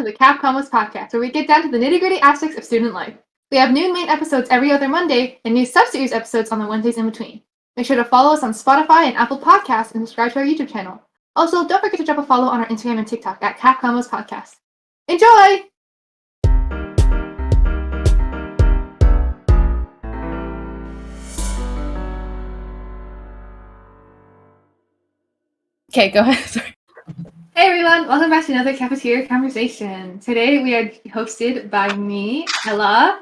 the Convos podcast, where we get down to the nitty-gritty aspects of student life. We have new main episodes every other Monday, and new sub-series episodes on the Wednesdays in between. Make sure to follow us on Spotify and Apple Podcasts, and subscribe to our YouTube channel. Also, don't forget to drop a follow on our Instagram and TikTok at Convos Podcast. Enjoy! Okay, go ahead. Sorry. Hey everyone, welcome back to another cafeteria conversation. Today we are hosted by me, Ella,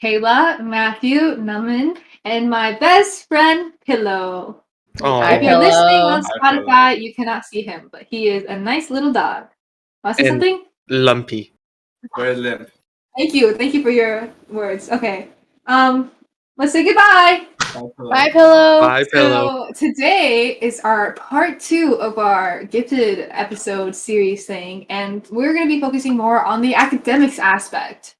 Kaila, Mathew, Naman, and my best friend, Pillow. Hi, If you're Pillow. listening on Hi, Spotify, you cannot see him, but he is a nice little dog. Want to say And- something? Lumpy. Very limp. Thank you for your words. Okay, let's say goodbye. Bye, Pillow. Bye, Pillow. So today is our part 2 of our gifted episode series thing, and we're going to be focusing more on the academics aspect.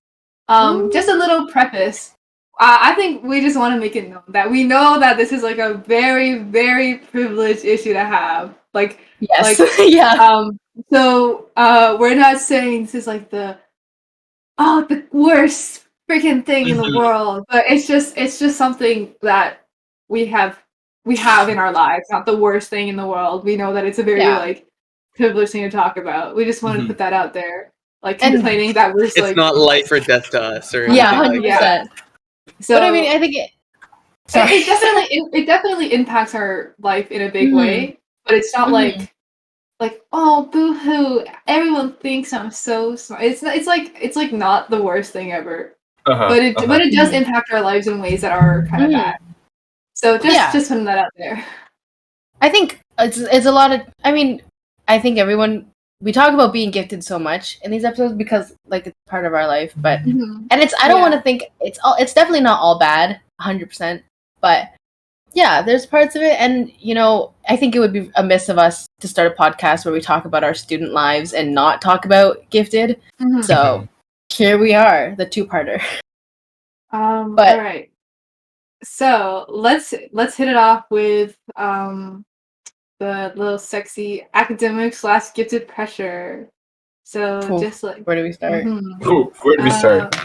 Just a little preface. I think we just want to make it known that we know that this is like a very, very privileged issue to have. Yes. Like, yeah. So we're not saying this is like the worst freaking thing in the world, but it's just something that we have in our lives. Not the worst thing in the world. We know that it's a very like privileged thing to talk about. We just wanted to put that out there, like complaining that we're just, It's not life or death to us, or Yeah, anything 100%. like that. So But I mean, I think it definitely impacts our life in a big way, but it's not like oh boo-hoo, everyone thinks I'm so smart. It's like not the worst thing ever, but it does impact our lives in ways that are kind of bad. So just putting that out there. I think it's a lot of. I mean, I think we talk about being gifted so much in these episodes because like it's part of our life, but and it's I don't want to think it's definitely not all bad 100%, but yeah, there's parts of it, and I think it would be amiss of us to start a podcast where we talk about our student lives and not talk about gifted. So here we are, the two-parter. All right. So let's hit it off with the little sexy academic / gifted pressure. So just like where do we start? Where do we start?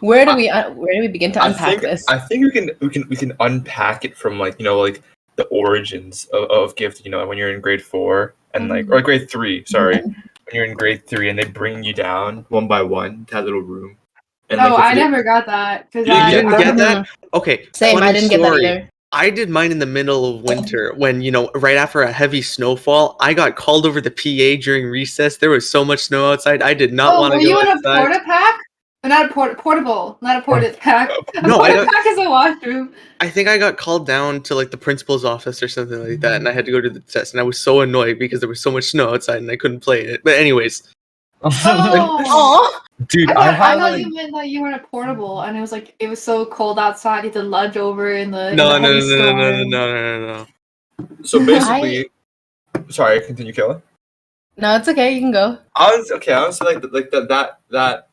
Where do we begin to unpack this? I think we can unpack it from like the origins of gift. When you're in grade 4 and or grade 3. Sorry, when you're in grade 3 and they bring you down one by one to that little room. And, I never got that because You didn't get that? Okay. Same. I didn't get that either. I did mine in the middle of winter when, right after a heavy snowfall, I got called over the PA during recess. There was so much snow outside. I did not want to go outside. Were you in a porta-pack? Not a portable, not a porta-pack. No, porta-pack is a washroom. I think I got called down to like the principal's office or something like that, and I had to go to the test, and I was so annoyed because there was so much snow outside and I couldn't play it. But anyways. Oh. Dude, I thought you meant that you were in a portable, and it was so cold outside. You had to lunge over in the No. So basically, sorry, continue, Kaila. No, it's okay. You can go. I was like that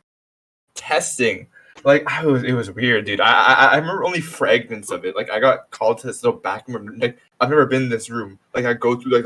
testing. Like it was weird, dude. I remember only fragments of it. Like I got called to this little back room. Like I've never been in this room. Like I go through like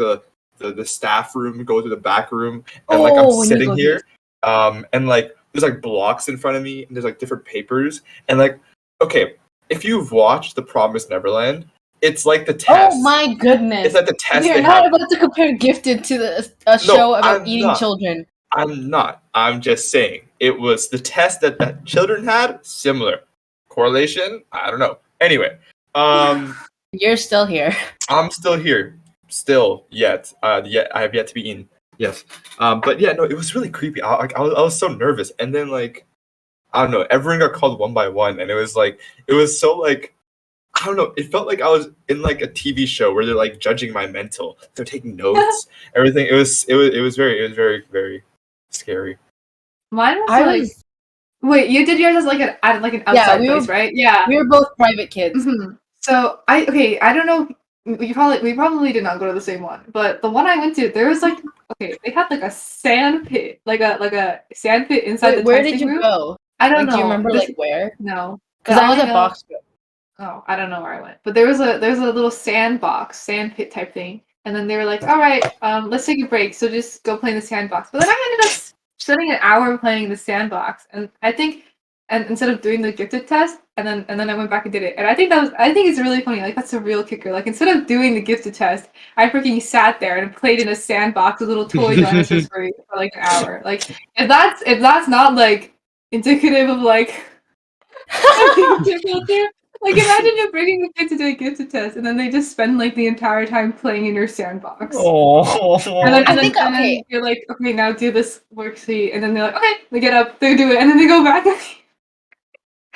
the staff room, go to the back room, and like I'm sitting here, and like there's like blocks in front of me, and there's like different papers, and like okay, if you've watched The Promised Neverland, it's like the test. Oh my goodness! It's like the test. You're not about to compare Gifted to a show about eating children. I'm not. I'm just saying it was the test that children had. Similar correlation. I don't know. Anyway, you're still here. I'm still here. Still yet. Yet I have yet to be eaten. Yes. But yeah, no, it was really creepy. I was so nervous, and then like I don't know. Everyone got called one by one, and it was so like I don't know. It felt like I was in like a TV show where they're like judging my mental. They're taking notes, everything. It was very, very scary. Mine was wait, you did yours as like an outside place, right? Yeah, we were both private kids. So I don't know. We probably did not go to the same one, but the one I went to, there was like they had like a sand pit, like a sand pit inside the. Where did you go? I don't know. Do you remember like where? No, because I was at Box. Oh, I don't know where I went, but there was a little sand pit type thing, and then they were like, "All right, let's take a break. So just go play in the sandbox." But then I ended up spending an hour playing the sandbox, and I think, and instead of doing the gifted test, and then I went back and did it, and I think it's really funny. Like that's a real kicker. Like instead of doing the gifted test, I freaking sat there and played in a sandbox with little toy dinosaurs for like an hour. Like if that's not like indicative of like like imagine you're bringing a kid to do a gifted test, and then they just spend like the entire time playing in your sandbox. Oh. And then you're like, okay, now do this worksheet, and then they're like, okay, they get up, they do it, and then they go back.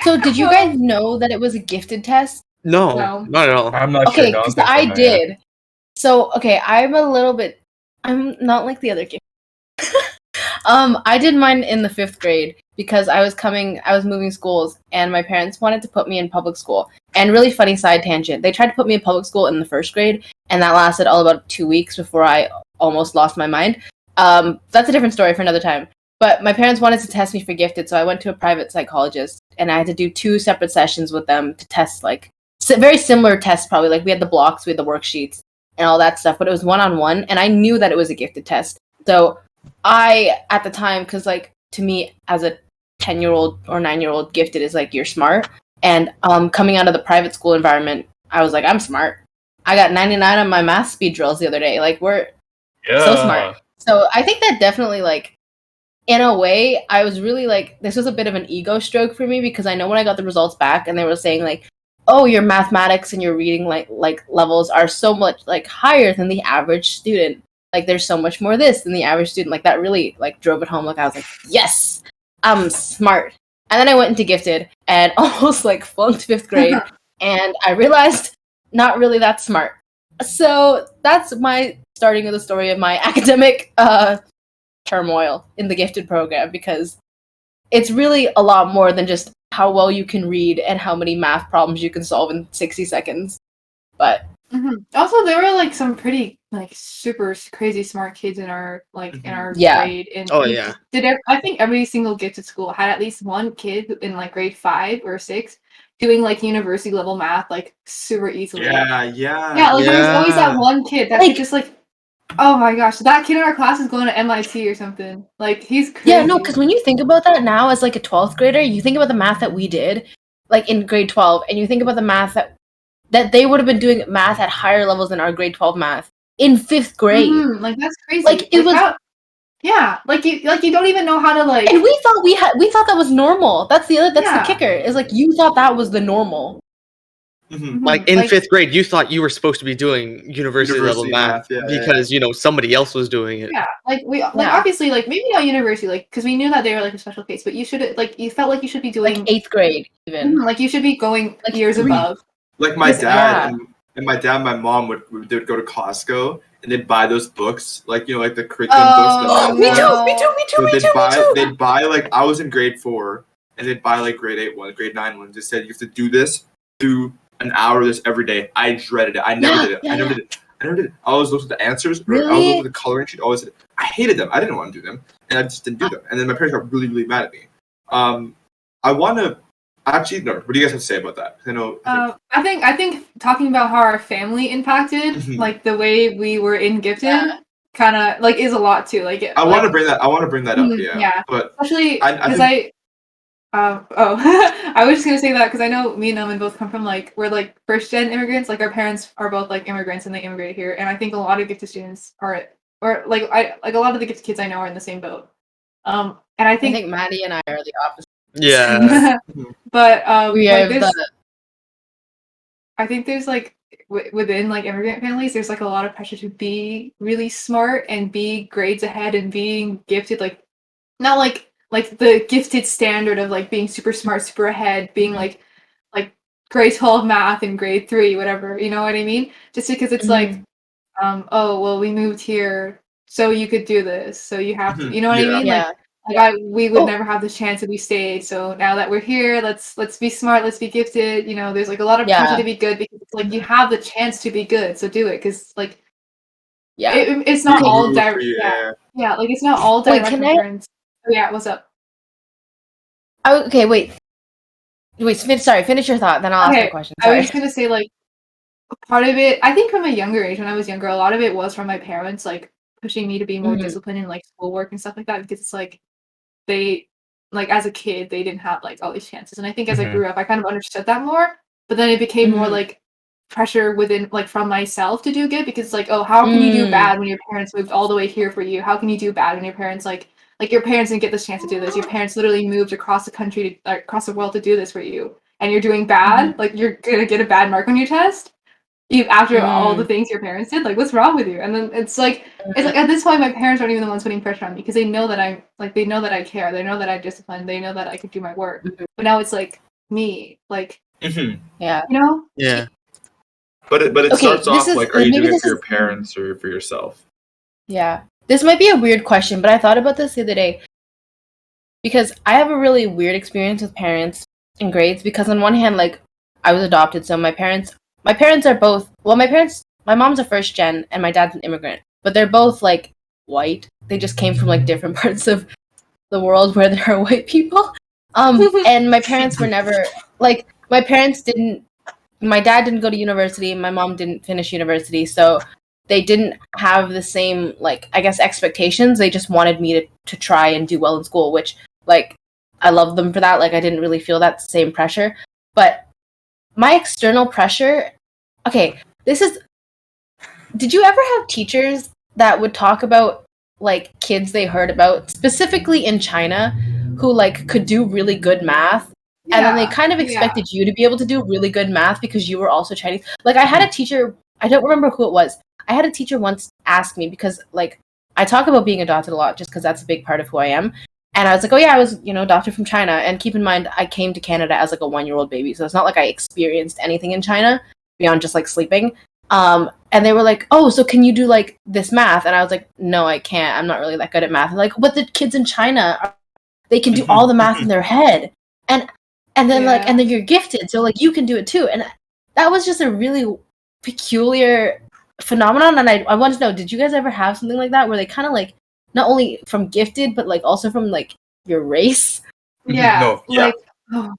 So did you guys know that it was a gifted test? No, not at all. I'm not okay, sure. because I did. So okay, I'm not like the other kids. I did mine in the 5th grade because I was moving schools, and my parents wanted to put me in public school. And really funny side tangent, they tried to put me in public school in the 1st grade, and that lasted all about 2 weeks before I almost lost my mind. That's a different story for another time. But my parents wanted to test me for gifted, so I went to a private psychologist, and I had to do 2 separate sessions with them to test, like, very similar tests probably. Like, we had the blocks, we had the worksheets, and all that stuff, but it was one-on-one, and I knew that it was a gifted test. So I, at the time, because, like, to me, as a 10-year-old or 9-year-old, gifted is, like, you're smart. And coming out of the private school environment, I was like, I'm smart. I got 99 on my math speed drills the other day. Like, we're so smart. So I think that definitely, like, in a way, I was really, like, this was a bit of an ego stroke for me, because I know when I got the results back and they were saying, like, oh, your mathematics and your reading, like levels are so much, like, higher than the average student. Like, there's so much more this than the average student. Like, that really, like, drove it home. Like, I was like, yes, I'm smart. And then I went into gifted and almost, like, flunked 5th grade. And I realized not really that smart. So that's my starting of the story of my academic turmoil in the gifted program, because it's really a lot more than just how well you can read and how many math problems you can solve in 60 seconds. But also, there were like some pretty like super crazy smart kids in our grade. And I think every single gifted school had at least one kid in like grade 5 or 6 doing like university level math like super easily. Yeah. Like there was always that one kid that could just like, oh my gosh, that kid in our class is going to MIT or something. Like he's crazy. Yeah, no, because when you think about that now as like a 12th grader, you think about the math that we did like in grade 12, and you think about the math that they would have been doing math at higher levels than our grade 12 math in 5th grade. Like that's crazy. Like it was you don't even know how to like. And we thought that was normal. That's the kicker. Is like you thought that was the normal. Like in 5th grade, you thought you were supposed to be doing university level math because you know somebody else was doing it. Yeah, like we obviously like maybe not university, like because we knew that they were like a special case, but you should like you felt like you should be doing like 8th grade even. Like you should be going like years above. Like my dad and my mom would go to Costco and they'd buy those books, like like the curriculum books. Me too. They'd buy like I was in grade 4 and they'd buy like grade 8 one, grade 9 one. They said you have to do this, do an hour of this every day. I dreaded it. I never did it. I never did it. I always looked at the answers. Really? I always looked at the coloring sheet. Always did it. I hated them. I didn't want to do them, and I just didn't do them. And then my parents got really, really mad at me. I want to actually. No, what do you guys have to say about that? I know. I think talking about how our family impacted, like the way we were in gifted, kind of like is a lot too. Like I want to bring that. I want to bring that up. Yeah. But especially because I was just gonna say that because I know me and Elman both come from we're like 1st-gen immigrants. Like our parents are both like immigrants and they immigrated here, and I think a lot of gifted students are, or like a lot of the gifted kids I know are in the same boat. And I think Maddie and I are the opposite. Yeah, but we like, have I think there's like within like immigrant families, there's like a lot of pressure to be really smart and be grades ahead and being gifted, like not like the gifted standard of like being super smart, super ahead, being like grade 12 math and grade 3, whatever, you know what I mean? Just because it's like, oh, well, we moved here so you could do this, so you have to, you know what I mean? Yeah. We would never have this chance if we stayed. So now that we're here, let's be smart, let's be gifted. You know, there's like a lot of pressure to be good because it's like you have the chance to be good, so do it. Because like, it's not all direct. Like it's not all direct reference. Yeah, what's up? Okay, wait. Sorry, finish your thought, then I'll ask the question. Sorry. I was just gonna say, like, part of it, I think from a younger age, when I was younger, a lot of it was from my parents, like, pushing me to be more disciplined in, like, schoolwork and stuff like that, because it's like, they like as a kid they didn't have like all these chances, and I think as I grew up I kind of understood that more, but then it became more like pressure within like from myself to do good, because like, oh, how can you do bad when your parents moved all the way here for you? How can you do bad when your parents like your parents didn't get this chance to do this? Your parents literally moved across the country to across the world to do this for you, and you're doing bad. Like you're gonna get a bad mark on your test. You after all the things your parents did, like what's wrong with you? And then it's like at this point my parents aren't even the ones putting pressure on me, because they know that I'm like, they know that I care, they know that I'm disciplined, they know that I could do my work. But now it's like me, like yeah, you know? Yeah. But it starts off like, are you doing it for your is- parents or for yourself? Yeah. This might be a weird question, but I thought about this the other day. Because I have a really weird experience with parents in grades, because on one hand, like, I was adopted, so my parents are both, well, my mom's a first gen and my dad's an immigrant, but they're both like white. They just came from like different parts of the world where there are white people. And my parents were never like, my dad didn't go to university, my mom didn't finish university, so they didn't have the same, like, I guess, expectations. They just wanted me to try and do well in school, which, like, I love them for that. Like, I didn't really feel that same pressure. But my external pressure, okay, did you ever have teachers that would talk about, like, kids they heard about, specifically in China, who, like, could do really good math? And then they kind of expected you to be able to do really good math because you were also Chinese. Like, I had a teacher, I don't remember who it was. I had a teacher once ask me, because, like, I talk about being adopted a lot just because that's a big part of who I am. And I was like, oh, yeah, I was, adopted from China. And keep in mind, I came to Canada as, like, a 1-year-old baby. So it's not like I experienced anything in China beyond just, like, sleeping. And they were like, oh, so can you do, like, this math? And I was like, no, I can't. I'm not really that good at math. And like, but the kids in China, they can do all the math in their head. And then and then you're gifted, so like you can do it too. And that was just a really peculiar phenomenon. And I wanted to know, did you guys ever have something like that where they kind of like not only from gifted but like also from like your race? Yeah. No, yeah. Like, oh.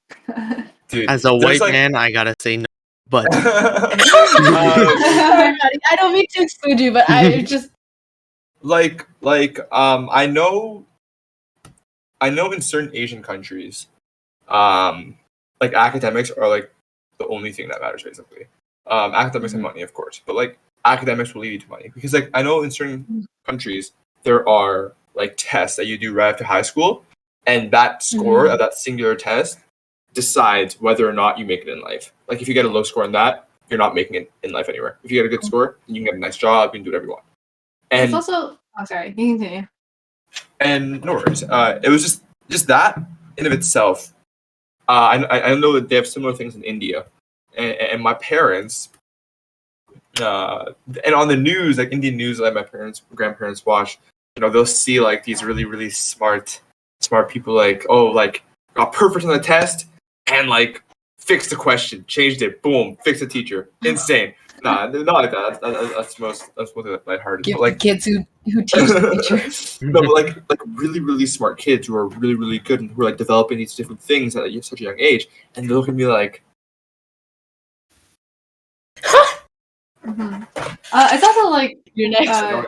Dude, As a white man, I gotta say no. But Sorry, Maddie, I don't mean to exclude you, but I just I know in certain Asian countries, like academics are like the only thing that matters basically. Academics and money, of course, but like academics will lead you to money, because like I know in certain countries there are like tests that you do right after high school, and that score of that singular test decides whether or not you make it in life. Like if you get a low score on that, you're not making it in life anywhere. If you get a good score, you can get a nice job, you can do whatever you want. And it's also, oh sorry, you can continue. And no worries. It was just that in of itself. I know that they have similar things in India, and my parents, and on the news, like Indian news, that my grandparents watch, they'll see like these really really smart people, like, oh, like got perfect on the test and like fixed the question, changed it, boom, fixed the teacher, insane. Nah, not like that. That's most lighthearted. give But like kids who teach the teacher. no, but like really really smart kids who are really really good and who are like developing these different things at such a young age, and they look at me like, It's also like You're next.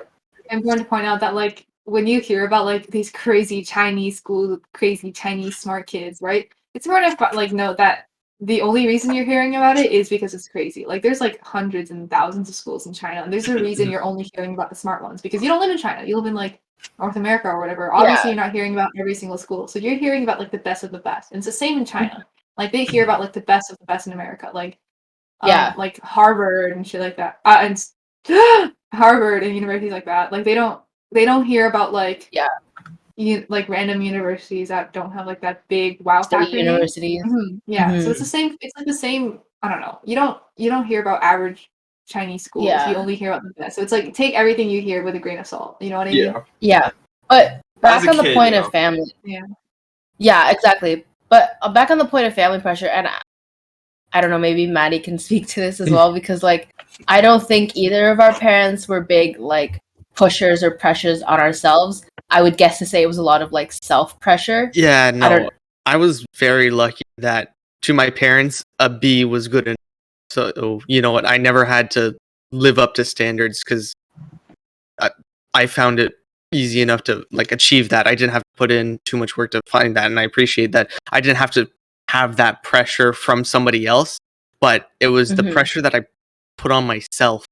important to point out that like when you hear about like these crazy Chinese schools, crazy Chinese smart kids, right? It's important to like note that the only reason you're hearing about it is because it's crazy. Like there's like hundreds and thousands of schools in China, and there's a reason you're only hearing about the smart ones, because you don't live in China, you live in like North America or whatever. Obviously, you're not hearing about every single school, so you're hearing about like the best of the best. And it's the same in China. Like they hear about like the best of the best in America, like like Harvard and shit like that, and Harvard and universities like that. Like they don't hear about like like random universities that don't have like that big wow factor. Universities. So it's the same. It's like the same. I don't know. You don't hear about average Chinese schools. You only hear about the best. So it's like take everything you hear with a grain of salt. You know what I mean? Yeah. But back on the point of family. Yeah, exactly. But back on the point of family pressure, and I don't know, maybe Maddie can speak to this as well, because like I don't think either of our parents were big like pushers or pressures on ourselves. I would guess to say it was a lot of like self pressure. Yeah, no, I was very lucky that to my parents a B was good enough. So you know what, I never had to live up to standards because I found it easy enough to like achieve that. I didn't have to put in too much work to find that, and I appreciate that I didn't have to have that pressure from somebody else, but it was the pressure that I put on myself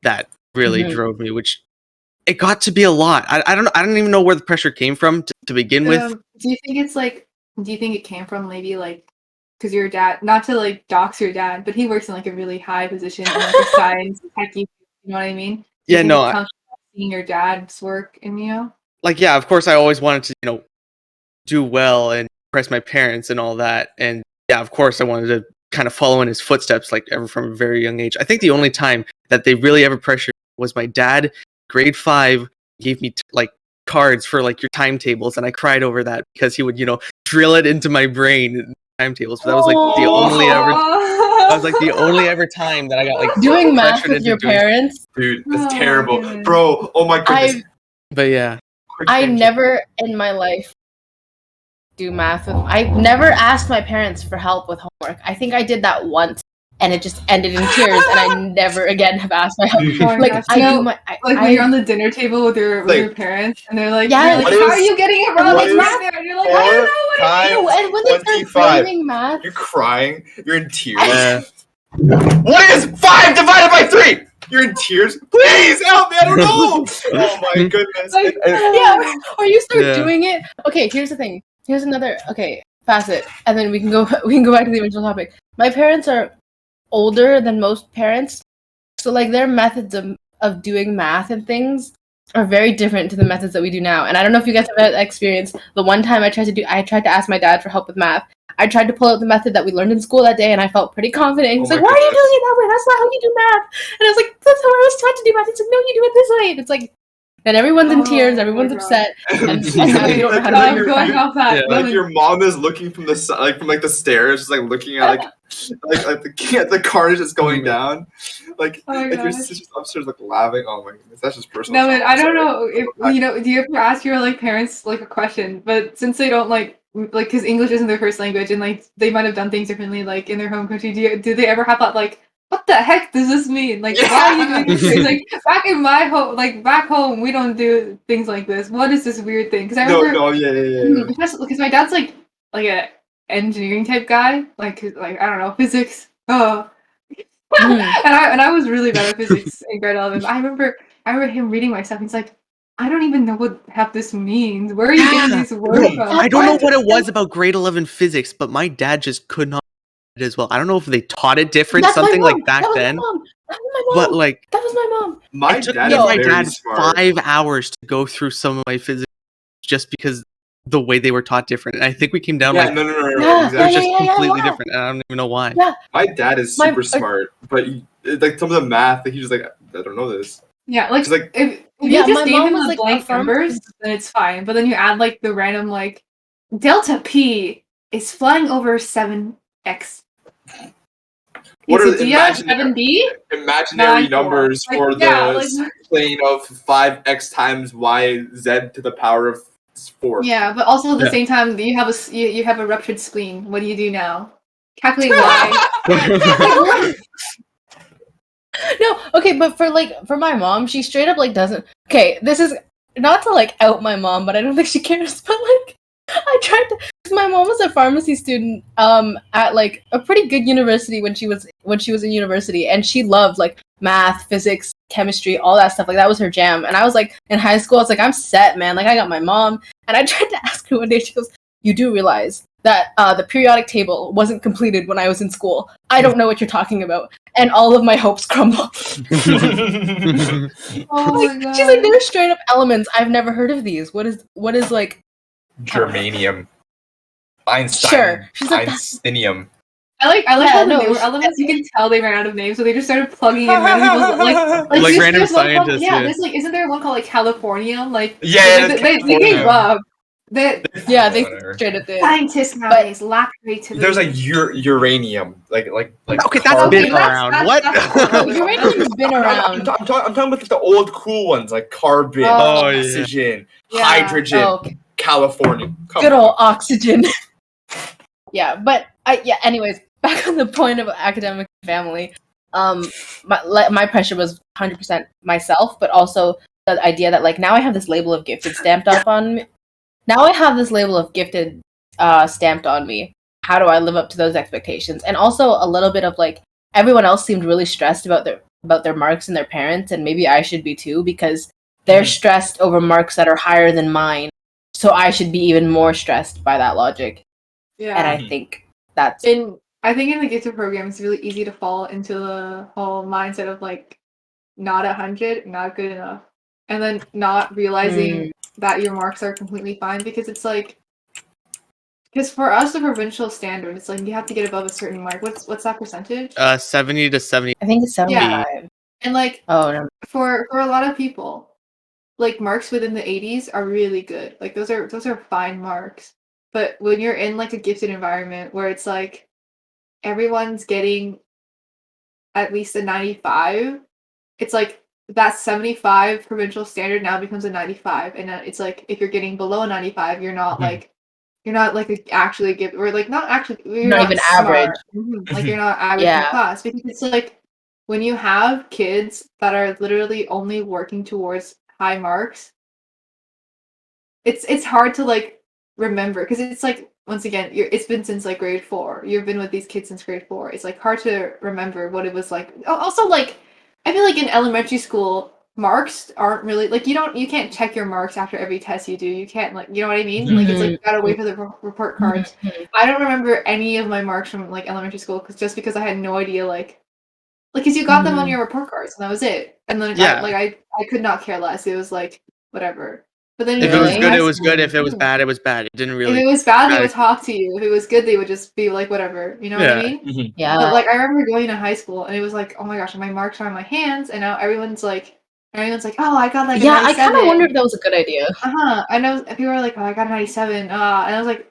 that really drove me, which it got to be a lot. I don't even know where the pressure came from to begin with. Do you think it came from maybe like, because your dad, not to like dox your dad, but he works in like a really high position in like a science techie, you know what I mean? Yeah, no. It comes from seeing your dad's work in you. Like, yeah, of course I always wanted to, do well and impress my parents and all that. And yeah, of course I wanted to kind of follow in his footsteps, like ever from a very young age. I think the only time that they really ever pressured was my dad, grade 5, gave me like cards for like your timetables, and I cried over that because he would, drill it into my brain, timetables. But that was like the only ever. That was like the only ever time that I got like doing math with your parents. Dude, that's terrible, bro. Oh my goodness. But yeah, I never in my life do math with. I've never asked my parents for help with homework. I think I did that once, and it just ended in tears, and I never again have asked for help. When you're on the dinner table with your parents, and they're like, yeah, how are you getting it wrong? And you're like, I don't know what to do. And when they start blaming math, you're crying. You're in tears. What is 5 divided by 3? You're in tears. Please help me. I don't know. Oh my goodness. or you start doing it. Okay, here's the thing. Here's another facet, and then we can go back to the original topic. My parents are older than most parents, so like their methods of doing math and things are very different to the methods that we do now. And I don't know if you guys have had that experience. The one time I tried to ask my dad for help with math. I tried to pull out the method that we learned in school that day, and I felt pretty confident. He's like, "Why are you doing it that way? That's not how you do math." And I was like, "That's how I was taught to do math." He's like, "No, you do it this way." And it's like, and everyone's in tears, everyone's upset, and now you don't know how to do it. Like your mom is looking from the from the stairs, just like looking at like the carnage that's going down. Like your sister's upstairs like laughing. Oh my goodness, that's just personal. No, man, I don't know if do you ever ask your like parents like a question, but since they don't like because English isn't their first language, and like they might have done things differently like in their home country, do they ever have that like, what the heck does this mean? Like, why are you doing this? It's like, back in my home, like back home, we don't do things like this. What is this weird thing? Because I remember, because my dad's like a engineering type guy, like I don't know, physics. And I was really bad at physics in grade 11. I remember him reading my stuff. He's like, I don't even know what half this means. Where are you getting these words from? I don't know what it was about grade 11 physics, but my dad just could not it as well. I don't know if they taught it different, something like back then. But like, that was my mom. My dad 5 hours to go through some of my physics just because the way they were taught different. And I think we came down no. It was just completely different, and I don't even know why. Yeah. My dad is super smart, but like some of the math, he's just like, I don't know this. Yeah, like if you just gave him the blank numbers, then it's fine. But then you add like the random like delta P is flying over 7x. What are the imaginary numbers for the plane of 5x times y z to the power of 4? Yeah, but also at the same time, you have a ruptured spleen. What do you do now? Calculate y. No, okay, but for my mom, she straight up like doesn't. Okay, this is not to like out my mom, but I don't think she cares. But like, I tried to. My mom was a pharmacy student at like a pretty good university when she was in university, and she loved like math, physics, chemistry, all that stuff. Like that was her jam. And I was like in high school, I was like, I'm set, man. Like I got my mom, and I tried to ask her one day. She goes, "You do realize that the periodic table wasn't completed when I was in school. I don't know what you're talking about." And all of my hopes crumbled. Oh my God. She's like, "They're straight up elements. I've never heard of these. What is like germanium, Einstein, sure." She's like, Einsteinium. I like how the newer elements, you can tell they ran out of names, so they just started plugging in random people's like random scientists. There's like, isn't there one called like Californium? Like they gave up. They straight up did. Scientists nowadays lack creativity. There's like uranium, like okay, that's been around. What? Uranium's been around. I'm talking about the old cool ones like carbon, oxygen, hydrogen, California. Good old oxygen. Yeah, but anyways, back on the point of academic family. My pressure was 100% myself, but also the idea that like now I have this label of gifted stamped up on me. now I have this label of gifted stamped on me. How do I live up to those expectations? And also a little bit of like everyone else seemed really stressed about their marks and their parents, and maybe I should be too, because they're stressed over marks that are higher than mine. So I should be even more stressed by that logic. Yeah. And I think that's I think in the gifted program it's really easy to fall into the whole mindset of like not 100, not good enough. And then not realizing that your marks are completely fine, because it's like, because for us the provincial standard, it's like you have to get above a certain mark. What's that percentage? 70 to 70. I think it's 75. Yeah. And like for a lot of people, like marks within the 80s are really good. Like those are fine marks. But when you're in like a gifted environment where it's like everyone's getting at least a 95, it's like that 75 provincial standard now becomes a 95, and it's like if you're getting below a 95, you're not like actually gifted, or like not actually, you're not even smart. average. Like you're not average in class, because it's like when you have kids that are literally only working towards high marks, it's hard to like remember, because it's like, once again, it's been since like grade 4. You've been with these kids since grade 4. It's like hard to remember what it was like. Also, like I feel like in elementary school, marks aren't really like, you can't check your marks after every test you do. You can't, like, you know what I mean? Like it's like you gotta wait for the report cards. I don't remember any of my marks from like elementary school, because I had no idea like because you got them on your report cards and that was it. And then I could not care less. It was like whatever. But then if it was good, it was good. If it was bad, it was bad. It didn't really. If it was bad, they would talk to you. If it was good, they would just be like, whatever. You know what I mean? Yeah. But like, I remember going to high school, and it was like, oh my gosh, my marks are on my hands, and now everyone's like, oh, I got like a 97. I kind of wondered if that was a good idea. I know people were like, oh, I got a 97. And I was like,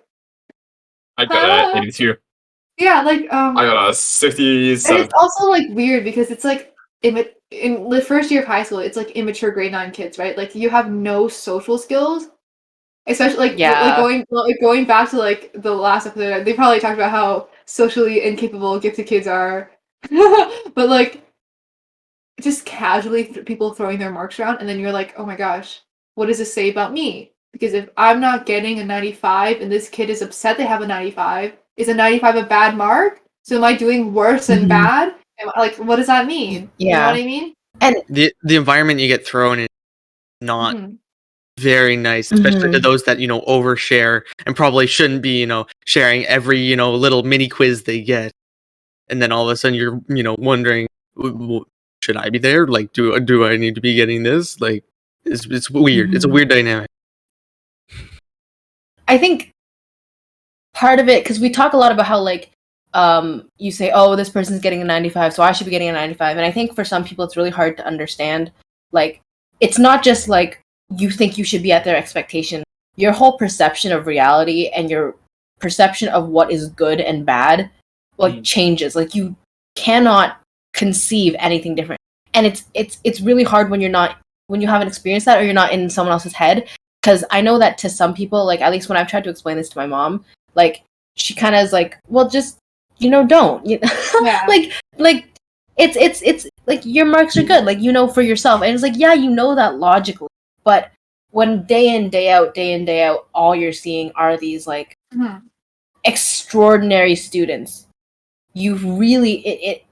I got a 82. Yeah, like I got a 67. And it's also like weird because it's like in the first year of high school, it's like immature grade 9 kids, right? Like you have no social skills. Especially like going back to like the last episode, they probably talked about how socially incapable gifted kids are. But like just casually people throwing their marks around, and then you're like, oh my gosh, what does this say about me? Because if I'm not getting a 95 and this kid is upset they have a 95, is a 95 a bad mark? So am I doing worse than bad? Like, what does that mean? Yeah. You know what I mean? And the environment you get thrown in, not very nice, especially to those that overshare and probably shouldn't be sharing every little mini quiz they get, and then all of a sudden you're wondering, should I be there? Like, do I need to be getting this? Like, it's weird. It's a weird dynamic. I think part of it, because we talk a lot about how like you say, oh, this person's getting a 95, so I should be getting a 95, and I think for some people it's really hard to understand. Like, it's not just like you think you should be at their expectation. Your whole perception of reality and your perception of what is good and bad changes. Like, you cannot conceive anything different, and it's really hard when you haven't experienced that, or you're not in someone else's head. Because I know that to some people, like, at least when I've tried to explain this to my mom, like, she kind of is like, well, just don't like it's like your marks are good, like, for yourself. And it's like, yeah, that logically, but when day in day out all you're seeing are these like extraordinary students, you really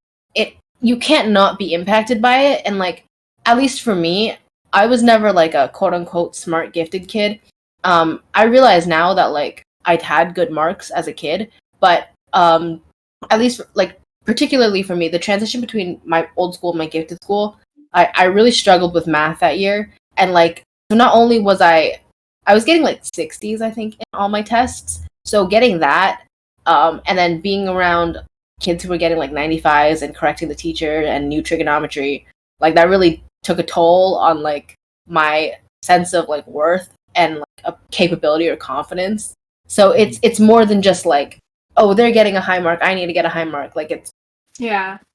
you can't not be impacted by it. And like, at least for me, I was never like a quote unquote smart gifted kid. I realize now that like I'd had good marks as a kid, but at least like particularly for me, the transition between my old school and my gifted school, I really struggled with math that year. And like, so not only was I was getting like 60s, I think, in all my tests. So getting that, and then being around kids who were getting like 95s and correcting the teacher and new trigonometry, like that really took a toll on like my sense of like worth and like a capability or confidence. So it's more than just like, oh, they're getting a high mark, I need to get a high mark. Like, it's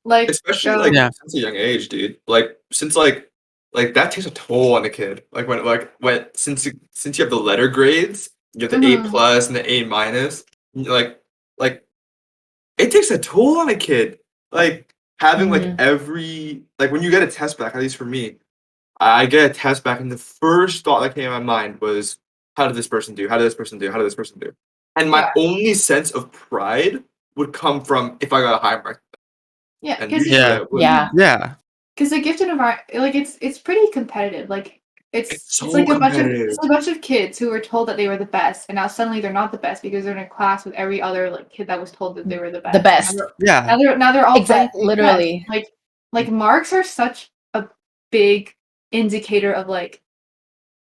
like, especially like since a young age, dude. Like, since like that takes a toll on a kid. Like when since you have the letter grades, you have the A+ and the A-, like it takes a toll on a kid. Like, having like every, like, when you get a test back, at least for me, I get a test back and the first thought that came to my mind was, how did this person do? How did this person do? How did this person do? And my only sense of pride would come from if I got a high mark. Yeah, And because usually I would. Yeah. the gifted environment, like it's pretty competitive. Like It's so like competitive. a bunch of kids who were told that they were the best, and now suddenly they're not the best because they're in a class with every other like kid that was told that they were the best. The best. Now they're all exactly literally best. Like marks are such a big indicator of like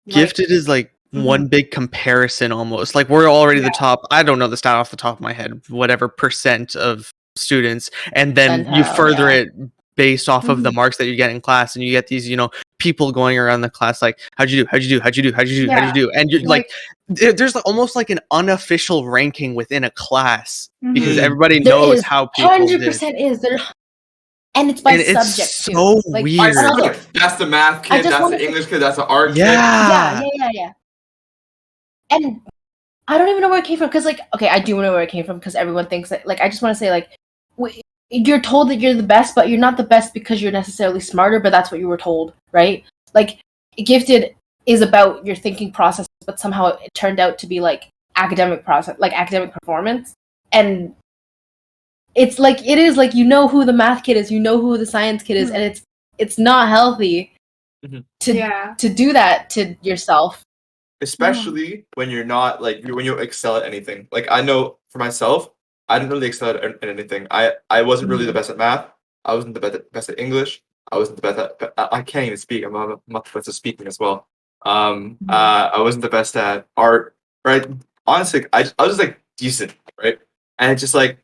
gifted is like one big comparison almost. Like we're already the top. I don't know the stat off the top of my head. Whatever percent of students, and then you further it based off of the marks that you get in class, and you get these, people going around the class like, how'd you do? How'd you do? How'd you do? How'd you do? How'd you do? And you're like, there's almost like an unofficial ranking within a class because everybody knows how people 100% is there. And it's by subject it's so too. weird. That's the math kid, that's the English kid, that's the art kid. Yeah. And I don't even know where it came from because, I do know where it came from because everyone thinks that, I just want to say, you're told that you're the best, but you're not the best because you're necessarily smarter, but that's what you were told, right? Gifted is about your thinking process, but somehow it turned out to be, academic process, academic performance. And it's it is who the math kid is, who the science kid is, and it's not healthy to do that to yourself. Especially when you're not when you excel at anything. I know for myself, I didn't really excel at anything. I wasn't really the best at math. I wasn't the best at English. I wasn't the best at. I can't even speak. I'm not the best at speaking as well. I wasn't the best at art. Right. Honestly, I was just decent. Right. And it's just when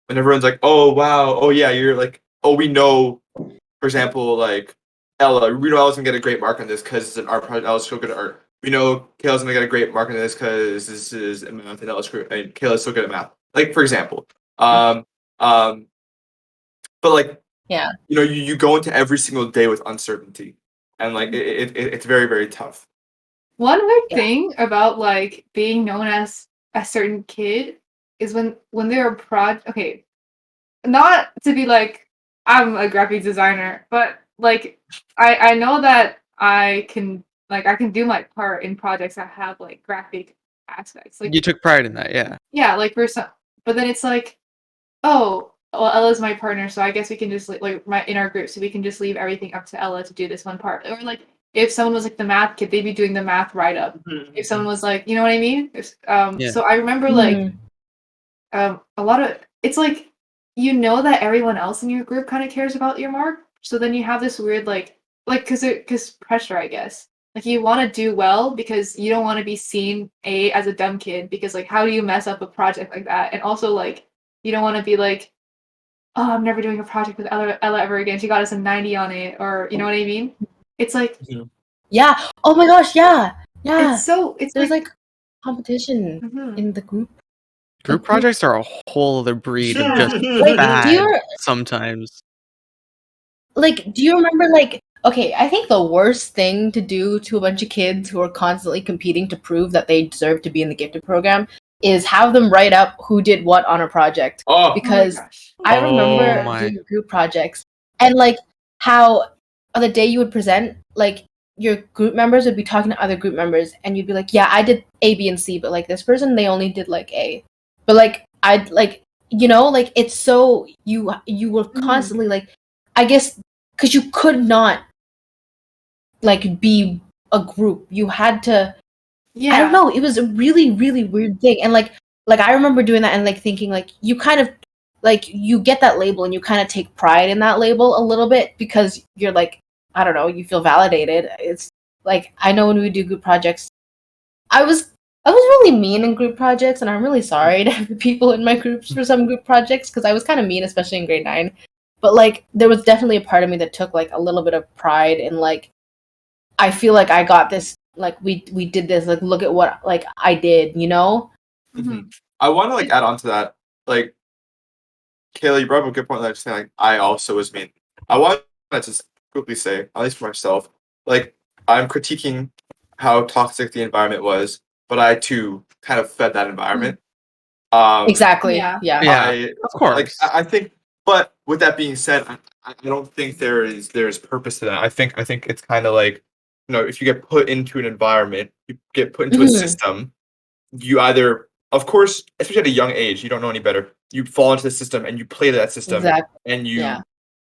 everyone's oh wow, oh yeah, you're oh we know, for example Ella, we know Ella's gonna get a great mark on this because it's an art project. Ella's so good at art. We know Kayla's gonna get a great mark on this because this is math and Kayla's so good at math. For example, but you go into every single day with uncertainty, and it's very, very tough. One weird thing about being known as a certain kid is when they're a okay, not to be I'm a graphic designer, but I know that I can do my part in projects that have graphic aspects. You took pride in that, yeah. Yeah, for some, but then it's oh, well, Ella's my partner, so I guess we can just in our group, so we can just leave everything up to Ella to do this one part. Or if someone was the math kid, they'd be doing the math write up. If someone was you know what I mean? So I remember a lot of it's that everyone else in your group kind of cares about your mark, so then you have this weird because pressure, I guess. You want to do well because you don't want to be seen as a dumb kid because how do you mess up a project like that? And also you don't want to be oh, I'm never doing a project with Ella ever again. She got us a 90 on it, or you know what I mean? It's yeah. Oh my gosh, yeah. There's competition in the group. Group projects are a whole other breed of just bad sometimes. Do you remember okay, I think the worst thing to do to a bunch of kids who are constantly competing to prove that they deserve to be in the gifted program is have them write up who did what on a project. Because I remember doing group projects and how on the day you would present, your group members would be talking to other group members and you'd be yeah, I did A, B, and C, but this person, they only did A. But I'd it's so you were constantly I guess because you could not be a group. You had to I don't know, it was a really, really weird thing. And I remember doing that and thinking you kind of you get that label and you kind of take pride in that label a little bit because you're I don't know, you feel validated. It's I know when we do group projects, I was really mean in group projects, and I'm really sorry to the people in my groups for some group projects because I was kind of mean, especially in grade 9. But there was definitely a part of me that took a little bit of pride in I feel I got this. We did this. Look at what I did. I want to add on to that. Kaila, you brought up a good point. Saying I also was mean. I want to just quickly say, at least for myself, I'm critiquing how toxic the environment was, but I too kind of fed that environment. Exactly. Yeah. Of course. I think, but with that being said, I don't think there's purpose to that. I think it's kind of if you get put into an environment, you get put into a system, you either, of course, especially at a young age, you don't know any better. You fall into the system and you play that system, Exactly. and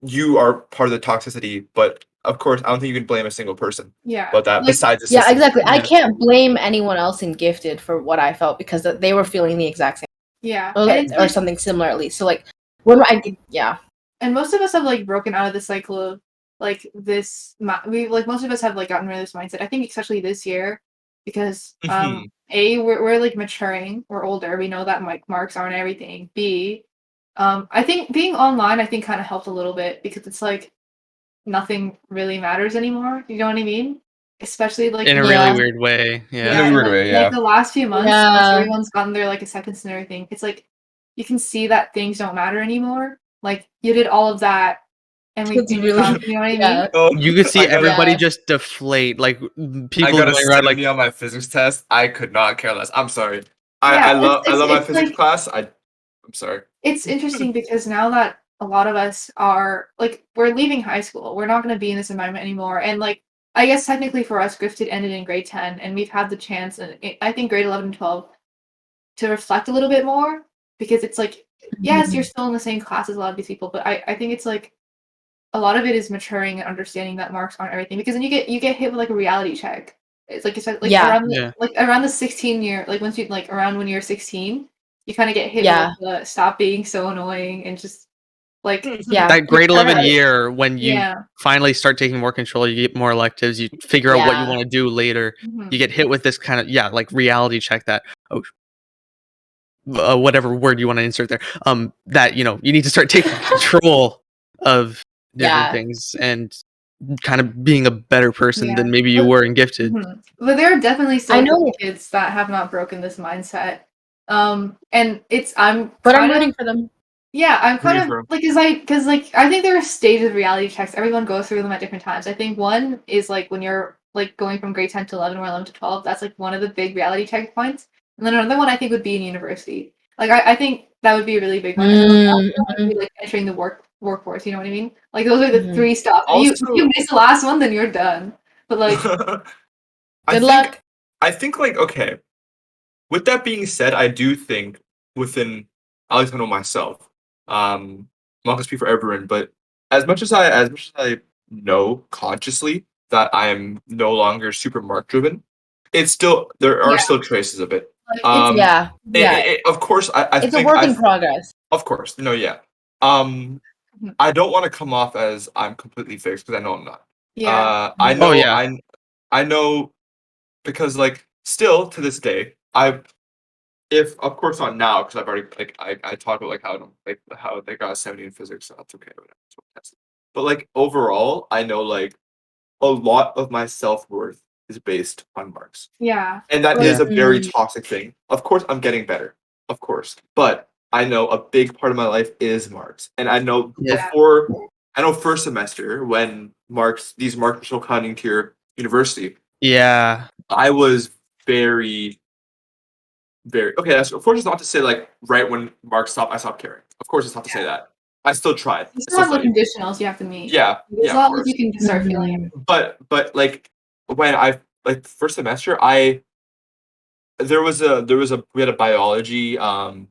you are part of the toxicity. But of course, I don't think you can blame a single person. Yeah. But that besides the system. Yeah, exactly. I can't blame anyone else in Gifted for what I felt because they were feeling the exact same. Yeah. Or something similar at least. So like when And most of us have like broken out of the cycle of like this. Most of us have like gotten rid of this mindset. I think especially this year because we're like maturing, we're older. We know that marks aren't everything. B, I think being online kind of helped a little bit because it's like nothing really matters anymore. You know what I mean? Especially like in a really weird way. In a weird way, like the last few months, once everyone's gotten their like acceptance and everything, it's like you can see that things don't matter anymore. Like you did all of that, and we really, you know what I mean? Oh, you could see everybody just deflate. Like people I got going around like me on my physics test. I could not care less. I'm sorry. I love my physics class. I'm sorry. It's interesting because now that a lot of us are like we're leaving high school, we're not going to be in this environment anymore, and like I guess technically for us, Grifted ended in grade 10, and we've had the chance, and I think grade 11 and 12, to reflect a little bit more because it's like, yes, you're still in the same class as a lot of these people, but I think it's like a lot of it is maturing and understanding that marks aren't everything because then you get hit with like a reality check. It's like you said, like around the 16 year, like once you like around when you're 16, you kind of get hit with the stop being so annoying and just like that grade 11 year when you finally start taking more control, you get more electives, you figure out what you want to do later. You get hit with this kind of like reality check that whatever word you want to insert there, that you need to start taking control of different things and kind of being a better person than maybe you were in Gifted. But there are definitely still kids that have not broken this mindset, and I'm rooting for them. Yeah, I'm kind of like, because I think there are stages of reality checks. Everyone goes through them at different times. I think one is like when you're like going from grade 10 to 11 or 11 to 12. That's like one of the big reality check points. And then another one I think would be in university. Like I think that would be a really big one. Would be, like entering the workforce. You know what I mean? Like those are the three stops. If you miss the last one, then you're done. But like, good luck. I think like okay. With that being said, I do think within, at least I know myself. I'm not gonna speak for everyone, but as much as I know consciously that I am no longer super mark driven, it's still there are still traces of it. Of course, I it's think a work in progress. Of course, I don't want to come off as I'm completely fixed because I know I'm not. I know. I know because like still to this day if of course not now because I've already like I talk about like how they got a 70 in physics, so that's okay. But like overall, I know like a lot of my self-worth is based on marks. Yeah. And that is a very toxic thing. Of course, I'm getting better. Of course. But I know a big part of my life is marks. And I know first semester when these marks were still counting to your university. Yeah. I was very okay, that's of course it's not to say like right when marks stop, I stopped caring. Of course it's not to say that. I still tried. You still have the conditionals you have to meet. Yeah. As long as you can start feeling it. But like when I like first semester we had a biology not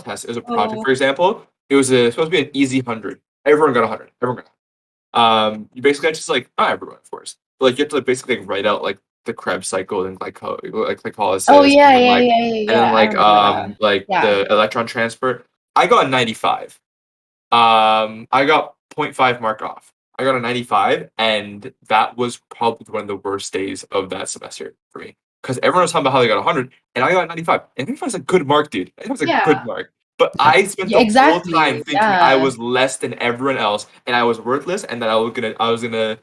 test, it was a project, for example. It was supposed to be an easy 100. Everyone got 100. Everyone got you basically just like not everyone of course. But like you have to like, basically like, write out like the Krebs cycle and glycolysis. And then the electron transport. I got a 95. I got 0.5 mark off. I got a 95, and that was probably one of the worst days of that semester for me. Because everyone was talking about how they got 100, and I got 95. And 95 is a good mark, dude. 95 is a good mark. But I spent the whole time thinking I was less than everyone else, and I was worthless, and that I was gonna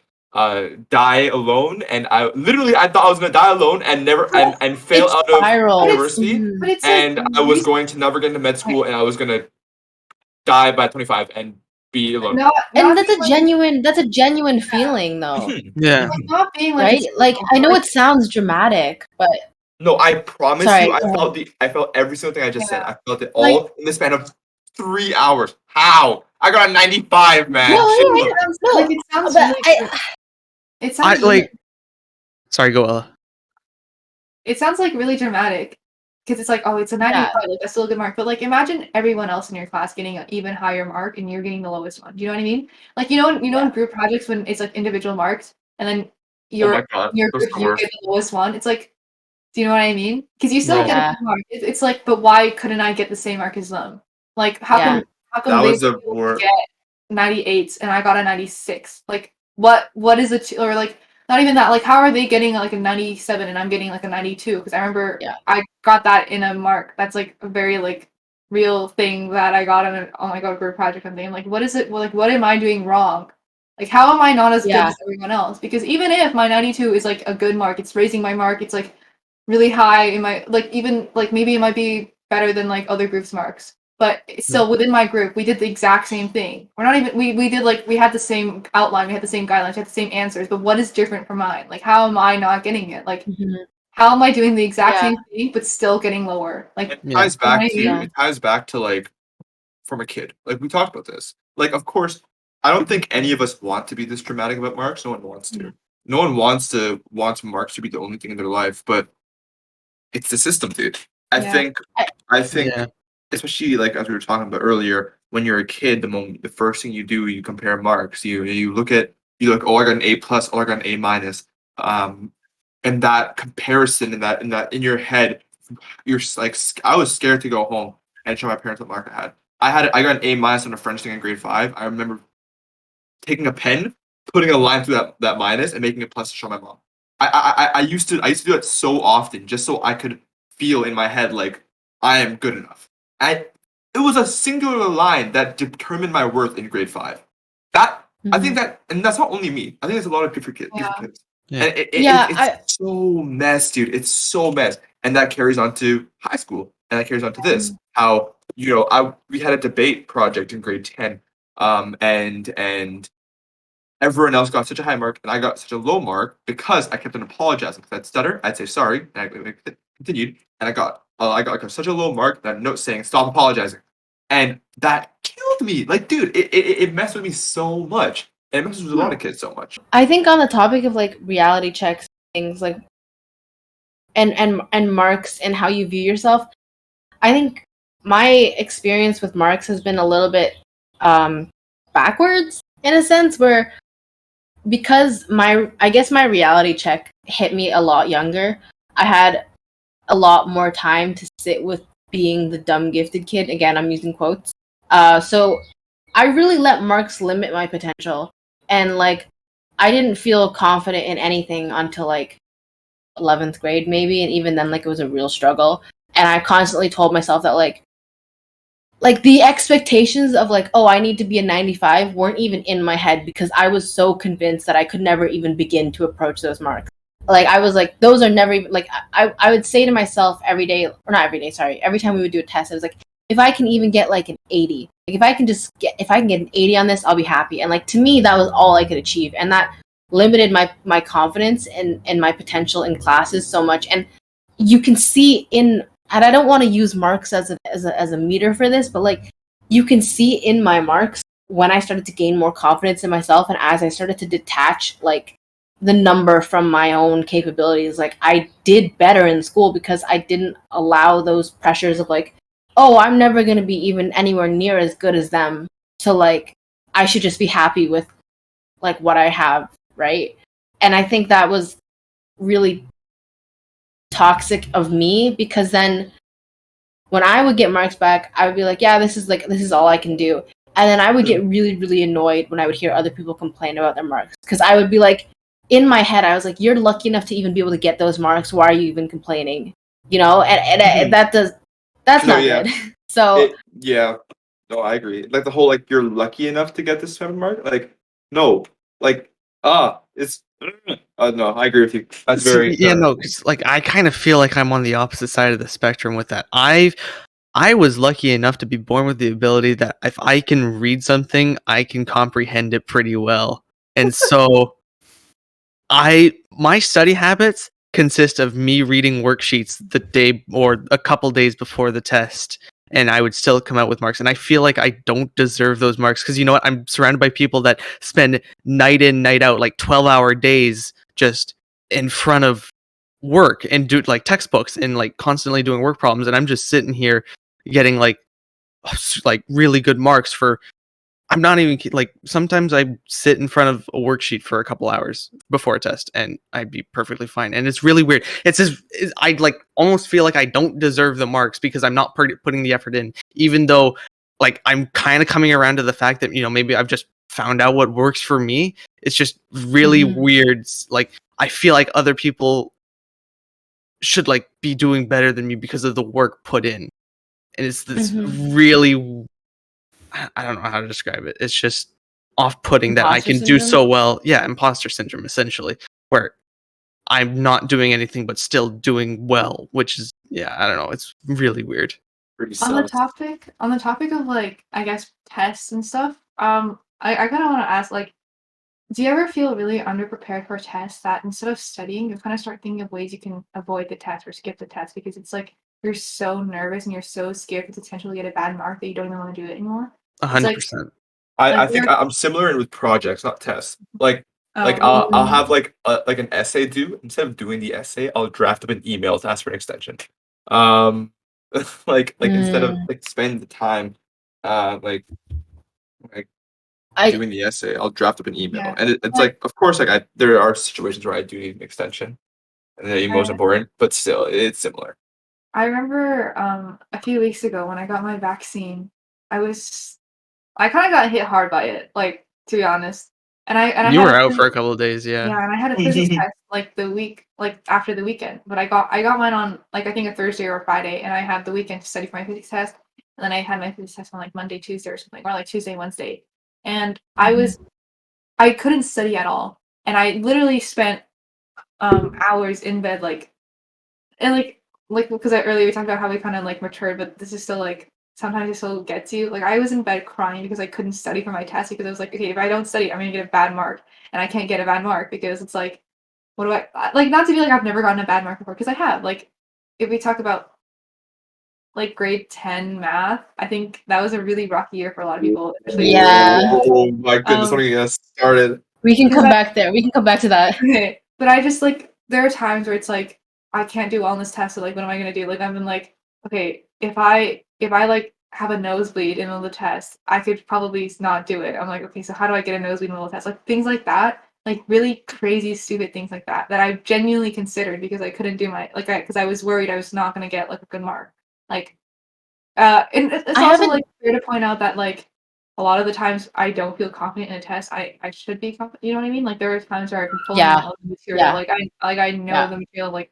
die alone, and I thought I was gonna die alone and never and fail out of university, and I was going to never get into med school, and I was gonna die by 25 and be alone. And that's a genuine feeling though. Yeah. Like, not being right? Like I know it sounds dramatic, but no, I promise you, I felt every single thing I just said. I felt it all in the span of 3 hours. How? I got a 95, man. It sounds like Sorry, go Ella. It sounds like really dramatic because it's like, oh, it's a 95, like that's still a good mark. But like, imagine everyone else in your class getting an even higher mark and you're getting the lowest one. Do you know what I mean? Like, you know, in group projects when it's like individual marks and then your group you get the lowest one. It's like, do you know what I mean? Because you still get a good mark. It's like, but why couldn't I get the same mark as them? Like, how come they get 98s and I got a 96? Like, what is it? Or like, not even that. Like, how are they getting like a 97 and I'm getting like a 92? Because I remember I got that in a mark. That's like a very like real thing that I got on like a group project and thing. Like, what is it? Like, what am I doing wrong? Like, how am I not as good as everyone else? Because even if my 92 is like a good mark, it's raising my mark. It's like really high in my like even like maybe it might be better than like other groups' marks. But still, within my group, we did the exact same thing. We're not even we did like we had the same outline, we had the same guidelines, we had the same answers. But what is different from mine? Like, how am I not getting it? Like, how am I doing the exact same thing but still getting lower? Like, it ties back to like from a kid. Like we talked about this. Like, of course, I don't think any of us want to be this dramatic about marks. No one wants to. No one wants marks to be the only thing in their life. But it's the system, dude. I think. Especially like as we were talking about earlier, when you're a kid, the first thing you do, you compare marks. You look, oh, I got an A+, oh, I got an A-. And that comparison in your head, you're like, I was scared to go home and show my parents what mark I had. I got an A- on a French thing in grade 5. I remember taking a pen, putting a line through that minus, and making a plus to show my mom. I used to do that so often just so I could feel in my head like I am good enough. It was a singular line that determined my worth in grade 5. I think that, and that's not only me. I think there's a lot of different kids. Yeah. And it's so mess, dude. It's so mess, and that carries on to high school, and that carries on to this. How we had a debate project in grade 10, and everyone else got such a high mark, and I got such a low mark because I kept on apologizing. Because I'd stutter, I'd say sorry, and I continued, and I got such a low mark that note saying stop apologizing, and that killed me. Like, dude, it messed with me so much. And it messes with a lot of kids so much. I think on the topic of like reality checks, things like and marks and how you view yourself, I think my experience with marks has been a little bit backwards in a sense, where because I guess my reality check hit me a lot younger. I had a lot more time to sit with being the dumb gifted kid. Again, I'm using quotes. So I really let marks limit my potential. And like, I didn't feel confident in anything until like 11th grade, maybe. And even then, like, it was a real struggle. And I constantly told myself that like the expectations of like, oh, I need to be a 95 weren't even in my head because I was so convinced that I could never even begin to approach those marks. Like, I was like, those are never even, like, I would say to myself every day, or not every day, sorry, every time we would do a test, I was like, if I can even get like an 80, like if I can get an 80 on this, I'll be happy. And like, to me, that was all I could achieve. And that limited my confidence and my potential in classes so much. And you can see and I don't want to use marks as a meter for this, but like, you can see in my marks when I started to gain more confidence in myself. And as I started to detach like the number from my own capabilities, like I did better in school because I didn't allow those pressures of like, oh, I'm never going to be even anywhere near as good as them. So like, I should just be happy with like what I have. Right. And I think that was really toxic of me, because then when I would get marks back, I would be like, yeah, this is all I can do. And then I would get really, really annoyed when I would hear other people complain about their marks, because I would be like, in my head, I was like, you're lucky enough to even be able to get those marks. Why are you even complaining? You know, and that's not good. So no, I agree. Like the whole like, you're lucky enough to get this 7 mark. Like, no, like it's no, I agree with you. That's very no, because like I kind of feel like I'm on the opposite side of the spectrum with that. I was lucky enough to be born with the ability that if I can read something, I can comprehend it pretty well, and so my study habits consist of me reading worksheets the day or a couple days before the test, and I would still come out with marks. And I feel like I don't deserve those marks because, you know what, I'm surrounded by people that spend night in, night out, like 12-hour days just in front of work and do like textbooks and like constantly doing work problems, and I'm just sitting here getting like really good marks for. I'm not even like, sometimes I sit in front of a worksheet for a couple hours before a test and I'd be perfectly fine. And it's really weird. It's just, I like almost feel like I don't deserve the marks because I'm not putting the effort in, even though like I'm kind of coming around to the fact that, maybe I've just found out what works for me. It's just really weird. Like, I feel like other people should like be doing better than me because of the work put in. And it's this really, I don't know how to describe it. It's just off-putting that I can do so well. Yeah, imposter syndrome, essentially, where I'm not doing anything but still doing well, which is, I don't know. It's really weird. On the topic of like, I guess, tests and stuff, I kind of want to ask, like, do you ever feel really underprepared for a test that instead of studying, you kind of start thinking of ways you can avoid the test or skip the test because it's like you're so nervous and you're so scared to potentially get a bad mark that you don't even want to do it anymore? 100%. I think I'm similar with projects, not tests. I'll have like an essay due. Instead of doing the essay, I'll draft up an email to ask for an extension. Instead of like spending the time, doing the essay, I'll draft up an email, and it's like, of course, like there are situations where I do need an extension, and the email is important, but still, it's similar. I remember a few weeks ago when I got my vaccine, I kind of got hit hard by it, like, to be honest. And I you were out for a couple of days, yeah. Yeah, and I had a physics test like the week, like after the weekend. But I got mine on like I think a Thursday or a Friday, and I had the weekend to study for my physics test. And then I had my physics test on like Monday, Tuesday, or something, or like Tuesday, Wednesday. And I couldn't study at all, and I literally spent hours in bed, like because earlier we talked about how we kind of like matured, but this is still like. Sometimes it still gets you. Like, I was in bed crying because I couldn't study for my test because I was like, okay, if I don't study, I'm going to get a bad mark. And I can't get a bad mark because it's like, what do I... Like, not to be like I've never gotten a bad mark before, because I have. Like, if we talk about, like, grade 10 math, I think that was a really rocky year for a lot of people. Oh, my goodness, when we get started. We can come back there. We can come back to that. Okay. But I just, like, there are times where it's like, I can't do well on this test, so, like, what am I going to do? Like, I've been like, okay, if I like have a nosebleed in the middle of the test, I could probably not do it. I'm like, okay, so how do I get a nosebleed in the middle of the test? Like things like that, like really crazy, stupid things like that I genuinely considered because I couldn't do because I was worried I was not going to get like a good mark. Like, and it's also like fair to point out that like a lot of the times I don't feel confident in a test. I should be confident. You know what I mean? Like there are times where I can pull the material. Like I know the material, like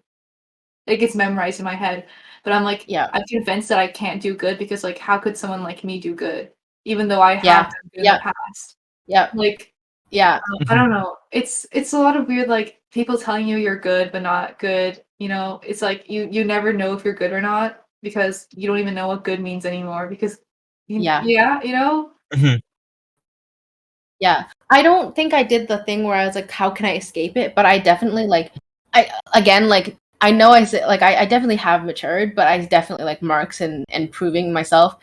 it gets memorized in my head. But I'm like, I'm convinced that I can't do good because, like, how could someone like me do good, even though I have done good in the past? Like, I don't know. It's a lot of weird, like, people telling you you're good but not good. You know, it's like you never know if you're good or not because you don't even know what good means anymore. Because, you know. Yeah, I don't think I did the thing where I was like, how can I escape it? But I definitely I know I said like I definitely have matured, but I definitely like marks and proving myself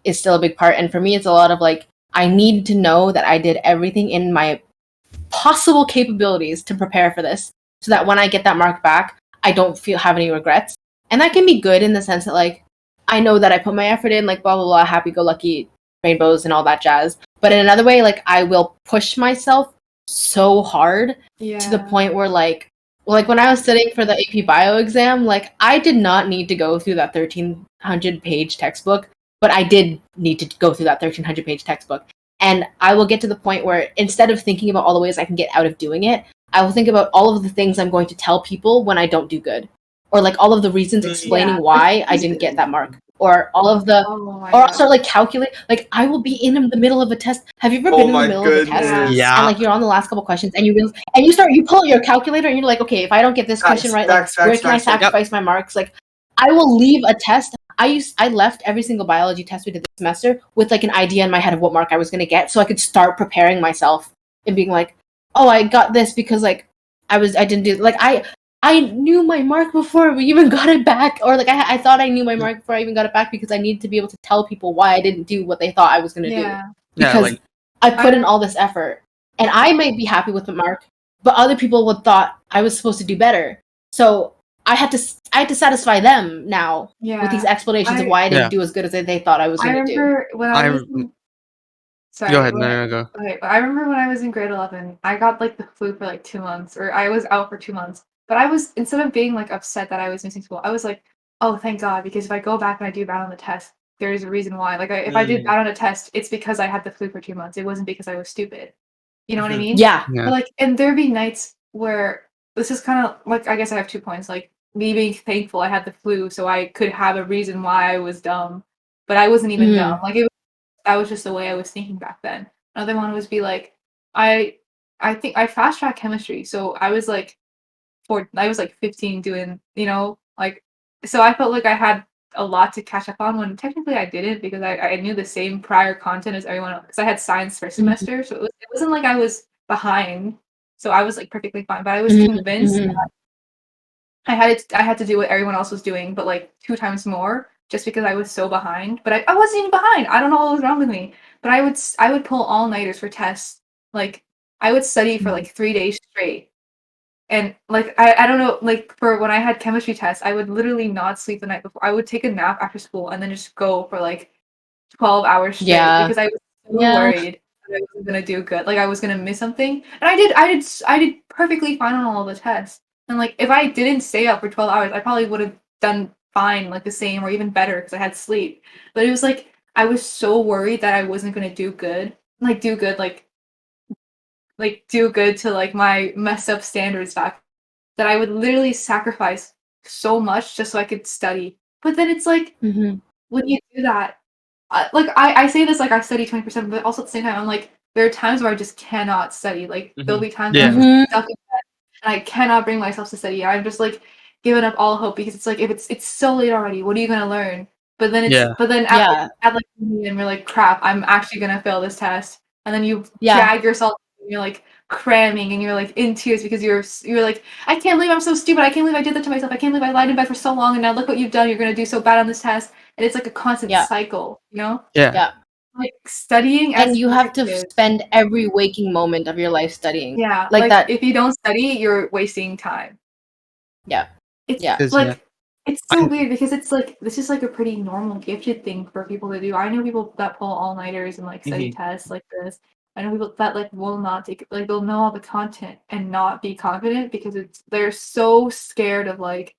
is still a big part. And for me, it's a lot of like I need to know that I did everything in my possible capabilities to prepare for this, so that when I get that mark back, I don't have any regrets. And that can be good in the sense that like I know that I put my effort in, like blah blah blah, happy-go-lucky rainbows and all that jazz. But in another way, like I will push myself so hard to the point where like when I was studying for the AP Bio exam, like I did not need to go through that 1,300-page textbook, but I did need to go through that 1,300-page textbook. And I will get to the point where instead of thinking about all the ways I can get out of doing it, I will think about all of the things I'm going to tell people when I don't do good. Or like all of the reasons explaining why I didn't get that mark. Or all of the, also like calculate, like I will be in the middle of a test. Have you ever been in the middle of a test? Yeah. And like you're on the last couple questions and you pull out your calculator and you're like, okay, if I don't get this question right, where can I sacrifice my marks? Like I will leave a test. I left every single biology test we did this semester with like an idea in my head of what mark I was going to get, so I could start preparing myself and being like, oh, I got this because like I didn't do like I knew my mark before we even got it back, or like I thought I knew my mark before I even got it back because I needed to be able to tell people why I didn't do what they thought I was going to do because I put in all this effort. And I might be happy with the mark, but other people would thought I was supposed to do better. So I had to satisfy them now with these explanations of why I didn't do as good as they thought I was going to do. I remember when I was sorry. Go ahead. No, go. Okay, I remember when I was in grade 11, I got like the flu for like 2 months, or I was out for 2 months. But I was, instead of being like upset that I was missing school, I was like, oh, thank God, because if I go back and I do bad on the test, there's a reason why. Like, if I did bad on a test, it's because I had the flu for 2 months. It wasn't because I was stupid. You know what I mean? Yeah. But like, and there'd be nights where this is kind of like, I guess I have 2 points. Like, me being thankful I had the flu so I could have a reason why I was dumb, but I wasn't even dumb. Like, that was just the way I was thinking back then. Another one was be like, I think I fast track chemistry, so I was like 15 doing, like, so I felt like I had a lot to catch up on when technically I didn't, because I knew the same prior content as everyone else, because I had science first semester, so it wasn't like I was behind, so I was like perfectly fine, but I was convinced that I had to do what everyone else was doing, but like 2 times more, just because I was so behind. But I wasn't even behind. I don't know what was wrong with me. But I would pull all-nighters for tests. Like, I would study for like 3 days straight. And like I don't know, like, for when I had chemistry tests, I would literally not sleep the night before. I would take a nap after school and then just go for like 12 hours straight, because I was so worried that I wasn't gonna do good. Like, I was gonna miss something. And I did perfectly fine on all the tests. And like, if I didn't stay up for 12 hours, I probably would have done fine, like the same or even better, because I had sleep. But it was like, I was so worried that I wasn't gonna do good. Like, do good to like my messed up standards back, that I would literally sacrifice so much just so I could study. But then it's like, when you do that, like, I say this like I study 20%, but also at the same time, I'm like, there are times where I just cannot study. Like, there'll be times where I'm stuck in bed and I cannot bring myself to study. I'm just like giving up all hope, because it's like, if it's so late already, what are you gonna learn? But then at like, and we're like, crap, I'm actually gonna fail this test. And then you drag yourself, and you're like cramming, and you're like in tears, because you're like, I can't believe I'm so stupid. I can't believe I did that to myself. I can't believe I lied in bed for so long, and now look what you've done. You're gonna do so bad on this test. And it's like a constant cycle, Yeah. like studying, and you have to spend every waking moment of your life studying. Yeah, like that. If you don't study, you're wasting time. It's like, it's so weird, because it's like, this is like a pretty normal gifted thing for people to do. I know people that pull all-nighters and like study tests like this. I know people that like will not take, like, they'll know all the content and not be confident, because they're so scared of like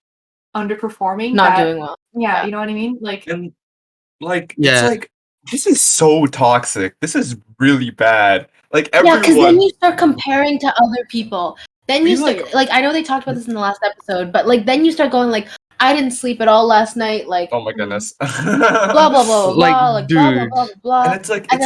underperforming, not doing well. Yeah, you know what I mean? Like, and like, it's like, this is so toxic. This is really bad. Like, everyone. Yeah, because then you start comparing to other people. Then you start, like, I know they talked about this in the last episode, but like, then you start going like, I didn't sleep at all last night. Like, oh my goodness. blah blah blah blah blah, like, blah blah blah blah. And it's like, I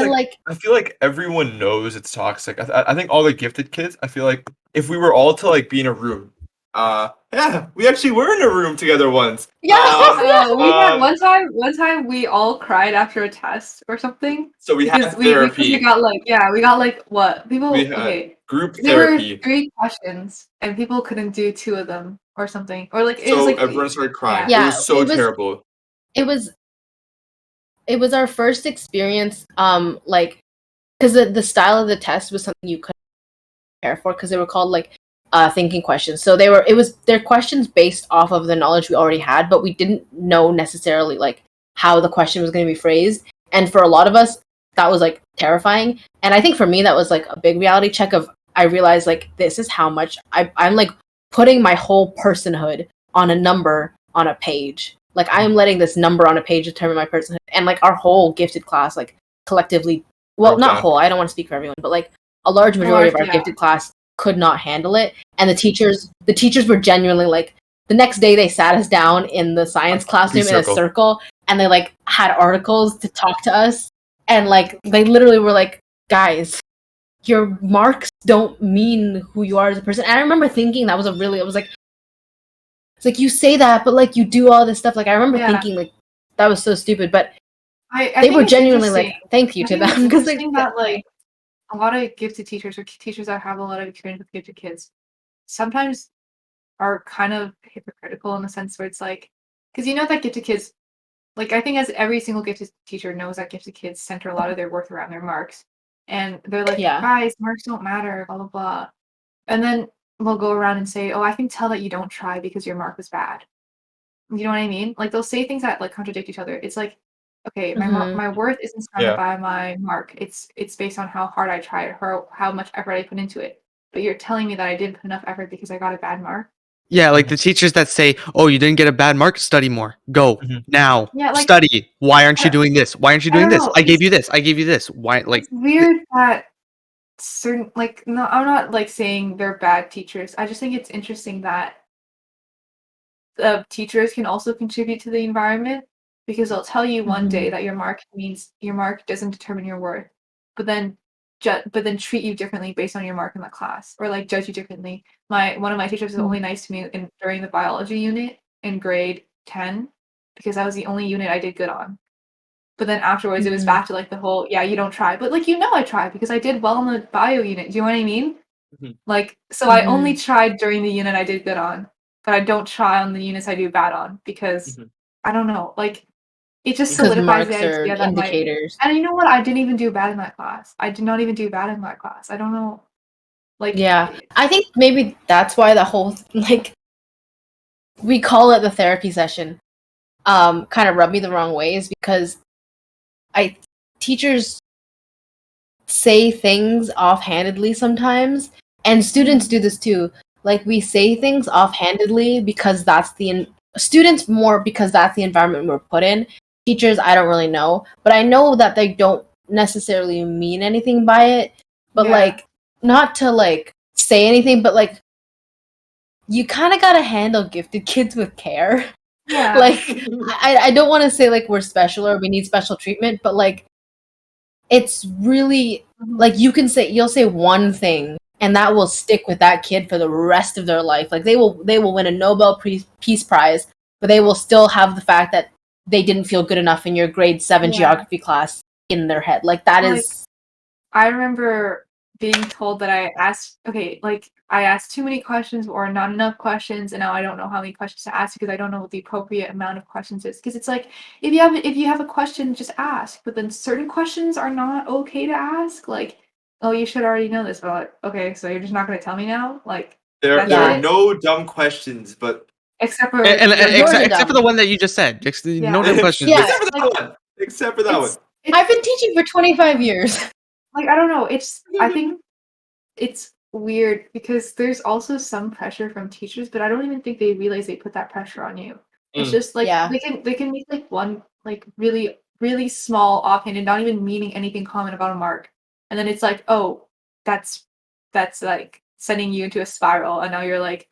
feel like everyone knows it's toxic. I think all the gifted kids, I feel like if we were all to like be in a room, yeah, we actually were in a room together once. We had one time we all cried after a test or something. So we had therapy. We got like what people? We had okay, group there therapy. were 3 questions and people couldn't do 2 of them or something, or like, it so was like, everyone started crying. Yeah, it was so terrible. It was our first experience, like, because the style of the test was something you couldn't prepare for, because they were called like thinking questions. So they're questions based off of the knowledge we already had, but we didn't know necessarily like how the question was going to be phrased. And for a lot of us, that was like terrifying. And I think for me, that was like a big reality check of, I realized like, this is how much I'm like putting my whole personhood on a number on a page. Like, I am letting this number on a page determine my personhood. And like, our whole gifted class, like, collectively, well, not whole, I don't want to speak for everyone, but like a large majority of our gifted class could not handle it. And the teachers were genuinely like, the next day they sat us down in the science classroom in a circle, and they like had articles to talk to us, and like they literally were like, guys, your marks don't mean who you are as a person. And I remember thinking that was I was like, it's like, you say that, but like, you do all this stuff. Like, I remember thinking like, that was so stupid, but they were genuinely like, thank you to them, because they think that like a lot of gifted teachers, or teachers that have a lot of experience with gifted kids, sometimes are kind of hypocritical in the sense where it's like, because you know that gifted kids, like, I think as every single gifted teacher knows that gifted kids center a lot of their worth around their marks, and they're like, guys, marks don't matter, blah blah blah. and then we'll go around and say, oh, I can tell that you don't try because your mark was bad. You know what I mean? Like they'll say things that like contradict each other. It's like, okay, my worth isn't surrounded by my mark. It's based on how hard I tried, or how much effort I put into it. But you're telling me that I didn't put enough effort because I got a bad mark. Yeah, like the teachers that say, "Oh, you didn't get a bad mark. Study more. Go now. Yeah, like, study. Why aren't you doing this? Why aren't you I doing don't this? know. I gave you this. I gave you this. Why?" Like, It's weird that certain like no, I'm not like saying they're bad teachers. I just think it's interesting that teachers can also contribute to the environment because they'll tell you one day that your mark doesn't determine your worth, but then treat you differently based on your mark in the class, or like judge you differently. One of my teachers was only nice to me during the biology unit in grade 10 because that was the only unit I did good on. But then afterwards it was back to like the whole, yeah, you don't try, but like I tried because I did well on the bio unit. Do you know what I mean? Like, so I only tried during the unit I did good on, but I don't try on the units I do bad on because I don't know, like it just solidifies the idea that indicators. And you know what? I didn't even do bad in that class. I did not even do bad in that class. I don't know. Like, yeah, I think maybe that's why the whole like we call it the therapy session kind of rubbed me the wrong way, is because teachers say things offhandedly sometimes, and students do this too. Like we say things offhandedly because that's students more because that's the environment we're put in. Teachers, I don't really know, but I know that they don't necessarily mean anything by it. But like, not to like say anything, but like, you kind of gotta handle gifted kids with care. Yeah. Like, I don't want to say like we're special or we need special treatment, but like, it's really like you'll say one thing and that will stick with that kid for the rest of their life. Like they will win a Nobel Peace Prize, but they will still have the fact that they didn't feel good enough in your grade 7 geography class in their head. Like that is. I remember being told that I asked too many questions or not enough questions, and now I don't know how many questions to ask because I don't know what the appropriate amount of questions is. Because it's like if you have a question, just ask. But then certain questions are not okay to ask. Like, oh, you should already know this. But like, okay, so you're just not going to tell me now? Like, there are no dumb questions, but except for except for the one that you just said. No dumb questions. Yeah, except for that one. Except for that one. I've been teaching for 25 years. Like, I don't know. I think it's weird because there's also some pressure from teachers, but I don't even think they realize they put that pressure on you. It's just like they can make like one like really, really small offhanded, not even meaning anything comment about a mark. And then it's like, oh, that's like sending you into a spiral, and now you're like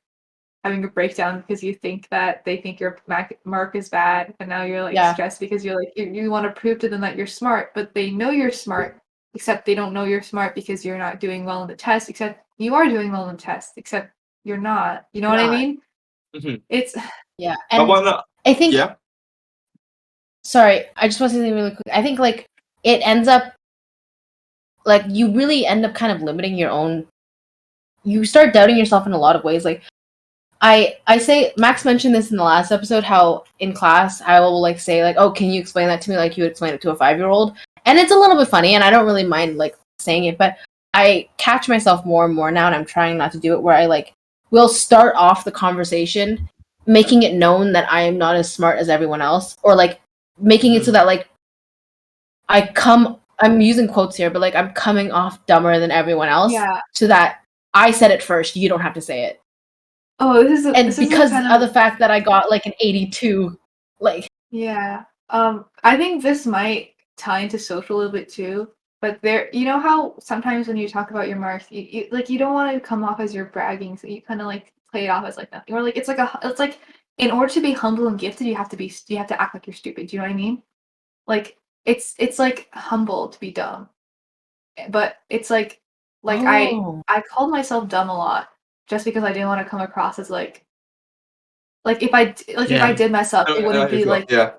having a breakdown because you think that they think your mark is bad, and now you're like stressed because you're like you want to prove to them that you're smart, but they know you're smart, except they don't know you're smart because you're not doing well in the test, except you are doing well in the test, except you're not. You know what I mean? It's and I think sorry, I just want to say something really quick. I think like it ends up like you really end up kind of limiting your own. You start doubting yourself in a lot of ways. Like I say, Max mentioned this in the last episode, how in class I will like say like, oh, can you explain that to me like you would explain it to a 5-year-old? And it's a little bit funny, and I don't really mind like saying it, but I catch myself more and more now, and I'm trying not to do it, where I like will start off the conversation making it known that I am not as smart as everyone else, or like making it so that like I'm using quotes here, but like I'm coming off dumber than everyone else, so that I said it first, you don't have to say it. Oh, because of the fact that I got like an 82, like I think this might tie into social a little bit too. But you know how sometimes when you talk about your marks, you don't want to come off as you're bragging, so you kind of like play it off as like nothing, or like it's like in order to be humble and gifted, you have to act like you're stupid. Do you know what I mean? Like it's like humble to be dumb, but it's like I called myself dumb a lot just because I didn't want to come across as like if I did mess up, it wouldn't be like like,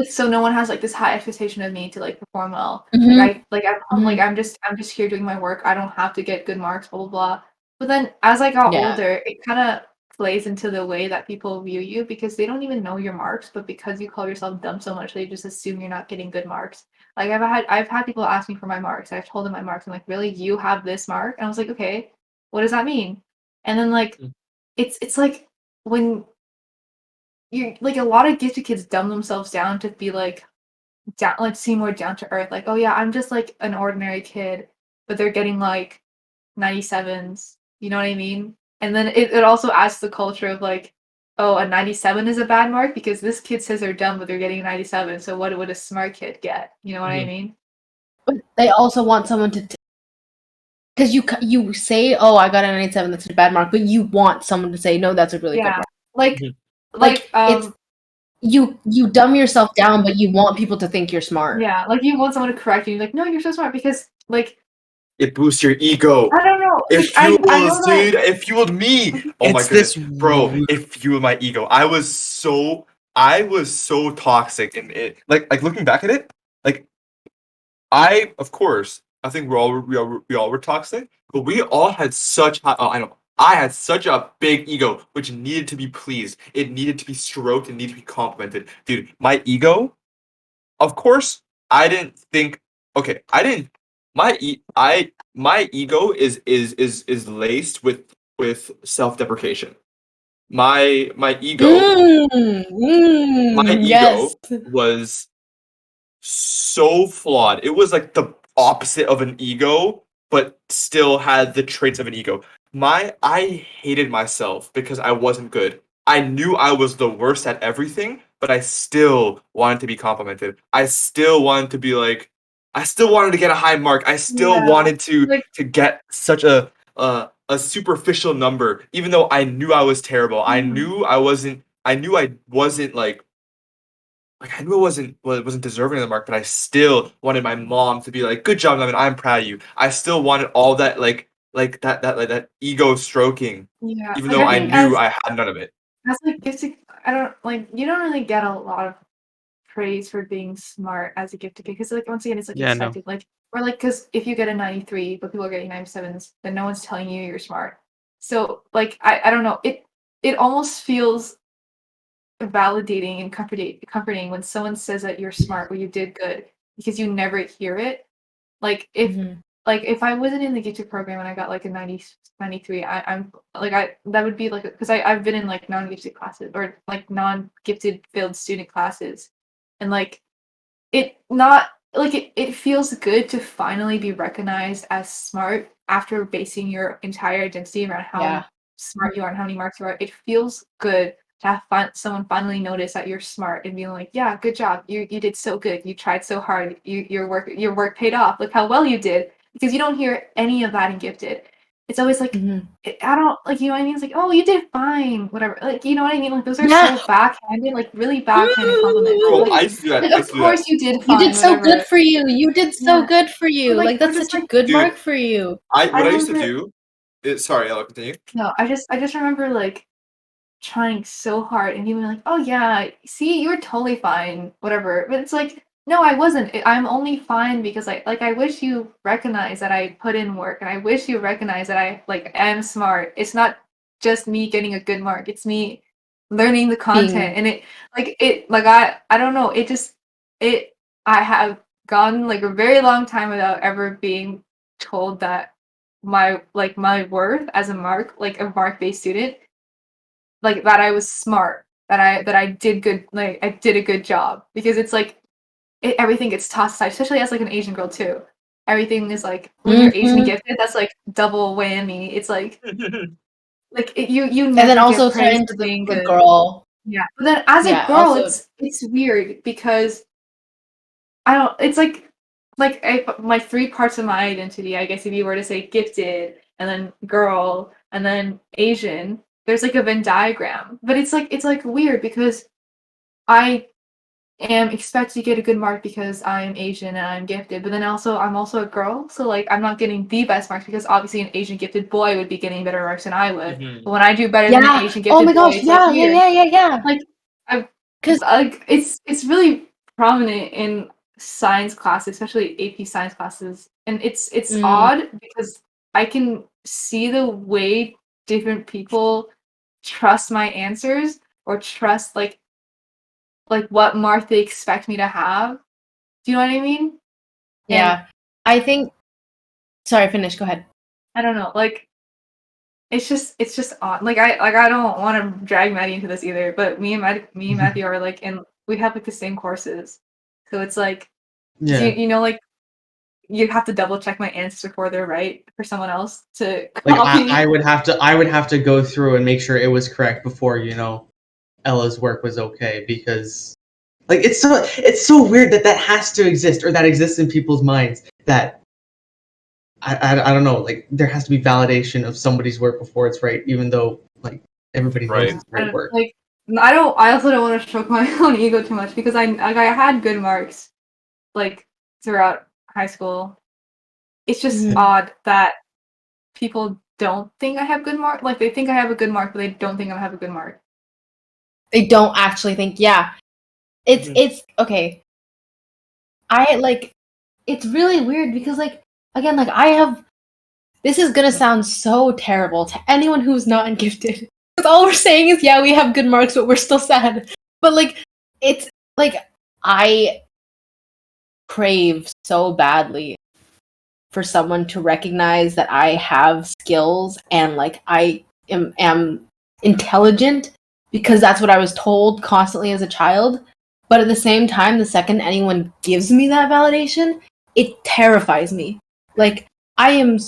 so no one has like this high expectation of me to like perform well. I'm just here doing my work. I don't have to get good marks, blah blah blah. But then as I got older, it kind of plays into the way that people view you because they don't even know your marks, but because you call yourself dumb so much, they just assume you're not getting good marks. Like I've had people ask me for my marks. I've told them my marks. I'm like, really, you have this mark? And I was like, okay, what does that mean? And then like it's like when you like a lot of gifted kids dumb themselves down to be like down, like seem more down to earth, like, oh yeah, I'm just like an ordinary kid, but they're getting like 97s, you know what I mean? And then it also adds to the culture of like, oh, a 97 is a bad mark because this kid says they're dumb, but they're getting a 97, so what would a smart kid get? You know what I mean? But they also want someone to, because you say, oh, I got a 97, that's a bad mark, but you want someone to say, no, that's a really good mark. Like it's you dumb yourself down, but you want people to think you're smart. Yeah, like you want someone to correct you. Like, no, you're so smart because like it boosts your ego. I don't know. It Like, fuels, dude. It fueled me. Oh my goodness, bro! It fueled my ego. I was so toxic, and it like looking back at it, like of course I think we all were toxic, but we all had such high. Oh, I know. I had such a big ego, which needed to be pleased. It needed to be stroked. It needed to be complimented, dude. My ego. Of course, I didn't think. Okay, I didn't. My ego is laced with self-deprecation. My ego my ego yes. was so flawed. It was like the opposite of an ego, but still had the traits of an ego. I hated myself because I wasn't good. I knew I was the worst at everything, but I still wanted to be complimented. I still wanted to be like, I still wanted to get a high mark. I still wanted to get such a superficial number, even though I knew I was terrible. I knew I wasn't. I knew I wasn't I knew I wasn't deserving of the mark, but I still wanted my mom to be like, "Good job, Lemon. I'm proud of you." I still wanted all that that ego stroking, even though I knew I had none of it. That's like gifted. I don't like you don't really get a lot of praise for being smart as a gifted kid because like once again it's like expected, like or like because if you get a 93 but people are getting 97s, then no one's telling you you're smart. So like I don't know, it almost feels validating and comforting when someone says that you're smart or you did good because you never hear it. Like if I wasn't in the gifted program and I got like a 93, I'm like that would be like because I've been in like non-gifted classes or like non-gifted filled student classes, and like it feels good to finally be recognized as smart after basing your entire identity around how smart you are and how many marks you are. It feels good to have someone finally notice that you're smart and being like, yeah, good job. You did so good. You tried so hard. Your work paid off. Look how well you did. Because you don't hear any of that in gifted. It's always like I don't like you know what I mean. It's like, oh, you did fine, whatever. Like you know what I mean. Like those are so backhanded, like really backhanded compliments. Bro, Like, I used to do that. Like, of course you did fine. You did so whatever. good for you. You did so good for you. Like that's such a good mark for you. What I used to do. Sorry, I'll continue. No, I just remember like trying so hard and being like, oh yeah, see, you were totally fine, whatever. But it's like, no, I wasn't. I'm only fine because I wish you recognize that I put in work, and I wish you recognize that I like am smart. It's not just me getting a good mark. It's me learning the content, and I don't know. I have gone like a very long time without ever being told that my worth as a mark-based student, like that I was smart, that I did good, like I did a good job, because it's like everything gets tossed aside, especially as like an Asian girl too. Everything is like when you're Asian and gifted, that's like double whammy. It's like you never and then also get praised turn for into being the good. girl. Yeah, but then as a girl, it's weird because I don't. It's like my three parts of my identity. I guess if you were to say gifted and then girl and then Asian, there's like a Venn diagram. But it's like weird because I am expected to get a good mark because I am Asian and I'm gifted. But then I'm also a girl, so like I'm not getting the best marks because obviously an Asian gifted boy would be getting better marks than I would. But when I do better than an Asian gifted boy, it's like weird. Yeah. Like because like it's really prominent in science classes, especially AP science classes, and it's odd because I can see the way different people trust my answers or trust like what mark they expect me to have. Do you know what I mean? Yeah. I think sorry, finish, go ahead. I don't know, like it's just odd. Like I don't want to drag Maddie into this either, but me and Matthew are like we have like the same courses, so it's like you know like you have to double check my answers before they're right for someone else to Like copy. I would have to go through and make sure it was correct before, you know, Ella's work was okay, because like it's so weird that has to exist, or that exists in people's minds, that I don't know, like there has to be validation of somebody's work before it's right, even though like everybody knows it's great work. Like I also don't want to stroke my own ego too much, because I had good marks like throughout high school. It's just odd that people don't think I have good mark. Like they think I have a good mark, but they don't think I have a good mark. They don't actually think, it's okay. I like, it's really weird because like, again, like this is gonna sound so terrible to anyone who's not gifted. Because all we're saying is, yeah, we have good marks, but we're still sad. But like, it's like, I crave so badly for someone to recognize that I have skills and like I am intelligent, because that's what I was told constantly as a child. But at the same time, the second anyone gives me that validation, it terrifies me. Like, I am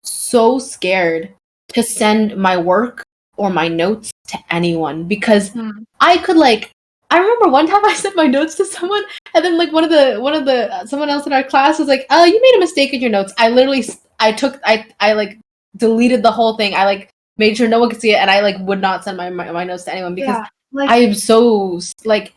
so scared to send my work or my notes to anyone, because I could like, I remember one time I sent my notes to someone, and then like one of the someone else in our class was like, "Oh, you made a mistake in your notes." I literally I like deleted the whole thing. I like made sure no one could see it, and I like would not send my notes to anyone, because I am so like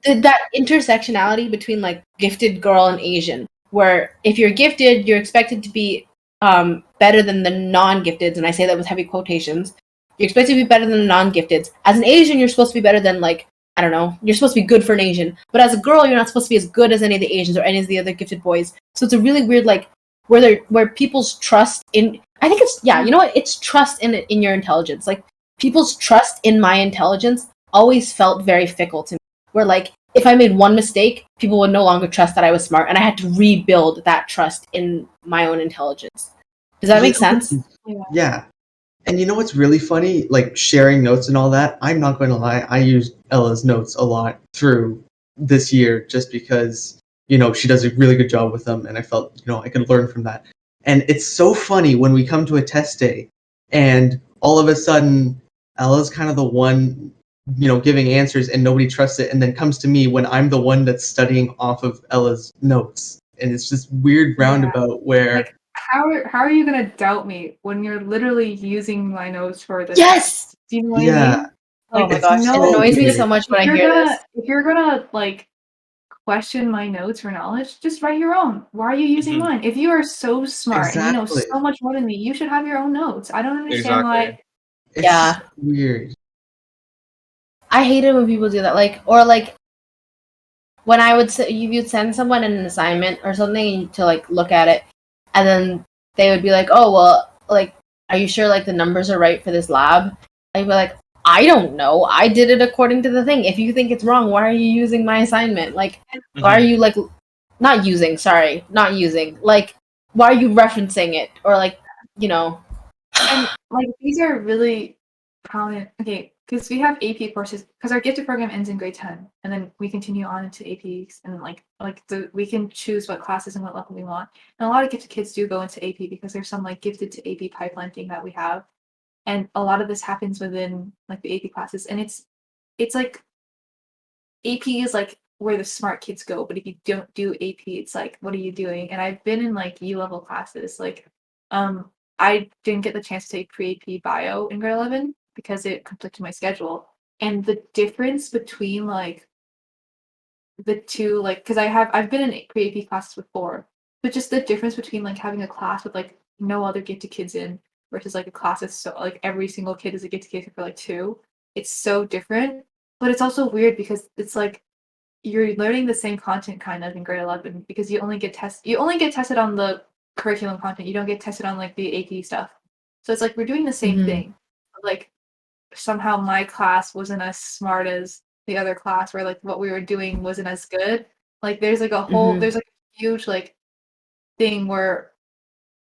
that intersectionality between like gifted girl and Asian, where if you're gifted, you're expected to be better than the non-gifteds, and I say that with heavy quotations. You're expected to be better than the non-gifteds. As an Asian, you're supposed to be better than like, I don't know, you're supposed to be good for an Asian. But as a girl, you're not supposed to be as good as any of the Asians or any of the other gifted boys. So it's a really weird, like, where people's trust in, I think it's, you know what, it's trust in your intelligence. Like, people's trust in my intelligence always felt very fickle to me. Where like, if I made one mistake, people would no longer trust that I was smart, and I had to rebuild that trust in my own intelligence. Does that make sense? Yeah. And you know what's really funny? Like sharing notes and all that, I'm not going to lie, I used Ella's notes a lot through this year, just because, you know, she does a really good job with them, and I felt, you know, I could learn from that. And it's so funny when we come to a test day and all of a sudden Ella's kind of the one, you know, giving answers and nobody trusts it, and then comes to me when I'm the one that's studying off of Ella's notes. And it's just weird roundabout where like, how are you gonna doubt me when you're literally using my notes for this? Yes. Do you know what I mean? Like, oh my gosh, it annoys me so much when I hear this. If you're gonna like question my notes for knowledge, just write your own. Why are you using mine? If you are so smart and you know so much more than me, you should have your own notes. I don't understand why. It's weird. I hate it when people do that. Like, or like, when I would say, you'd send someone an assignment or something to like look at it, and then they would be like, "Oh, well, like, are you sure like the numbers are right for this lab?" I'd be like, "I don't know. I did it according to the thing. If you think it's wrong, why are you using my assignment? Like, why are you like not using? Like, why are you referencing it? Or like, you know." And like, these are really prominent. Okay, because we have AP courses, because our gifted program ends in grade 10, and then we continue on into APs, and we can choose what classes and what level we want. And a lot of gifted kids do go into AP because there's some like gifted to AP pipeline thing that we have, and a lot of this happens within like the AP classes, and it's like AP is like where the smart kids go, but if you don't do AP, it's like, what are you doing? And I've been in like U level classes, like I didn't get the chance to take pre-AP bio in grade 11 because it conflicted my schedule. And the difference between like the two, like, because I've been in pre-AP classes before, but just the difference between like having a class with like no other gifted kids in versus like a class that's so like every single kid is a gifted kid for like 2, it's so different. But it's also weird because it's like you're learning the same content kind of in grade 11, because you only get tested on the curriculum content. You don't get tested on like the AP stuff. So it's like we're doing the same thing. But, like, somehow my class wasn't as smart as the other class, where like what we were doing wasn't as good. Like there's like a whole there's like a huge like thing where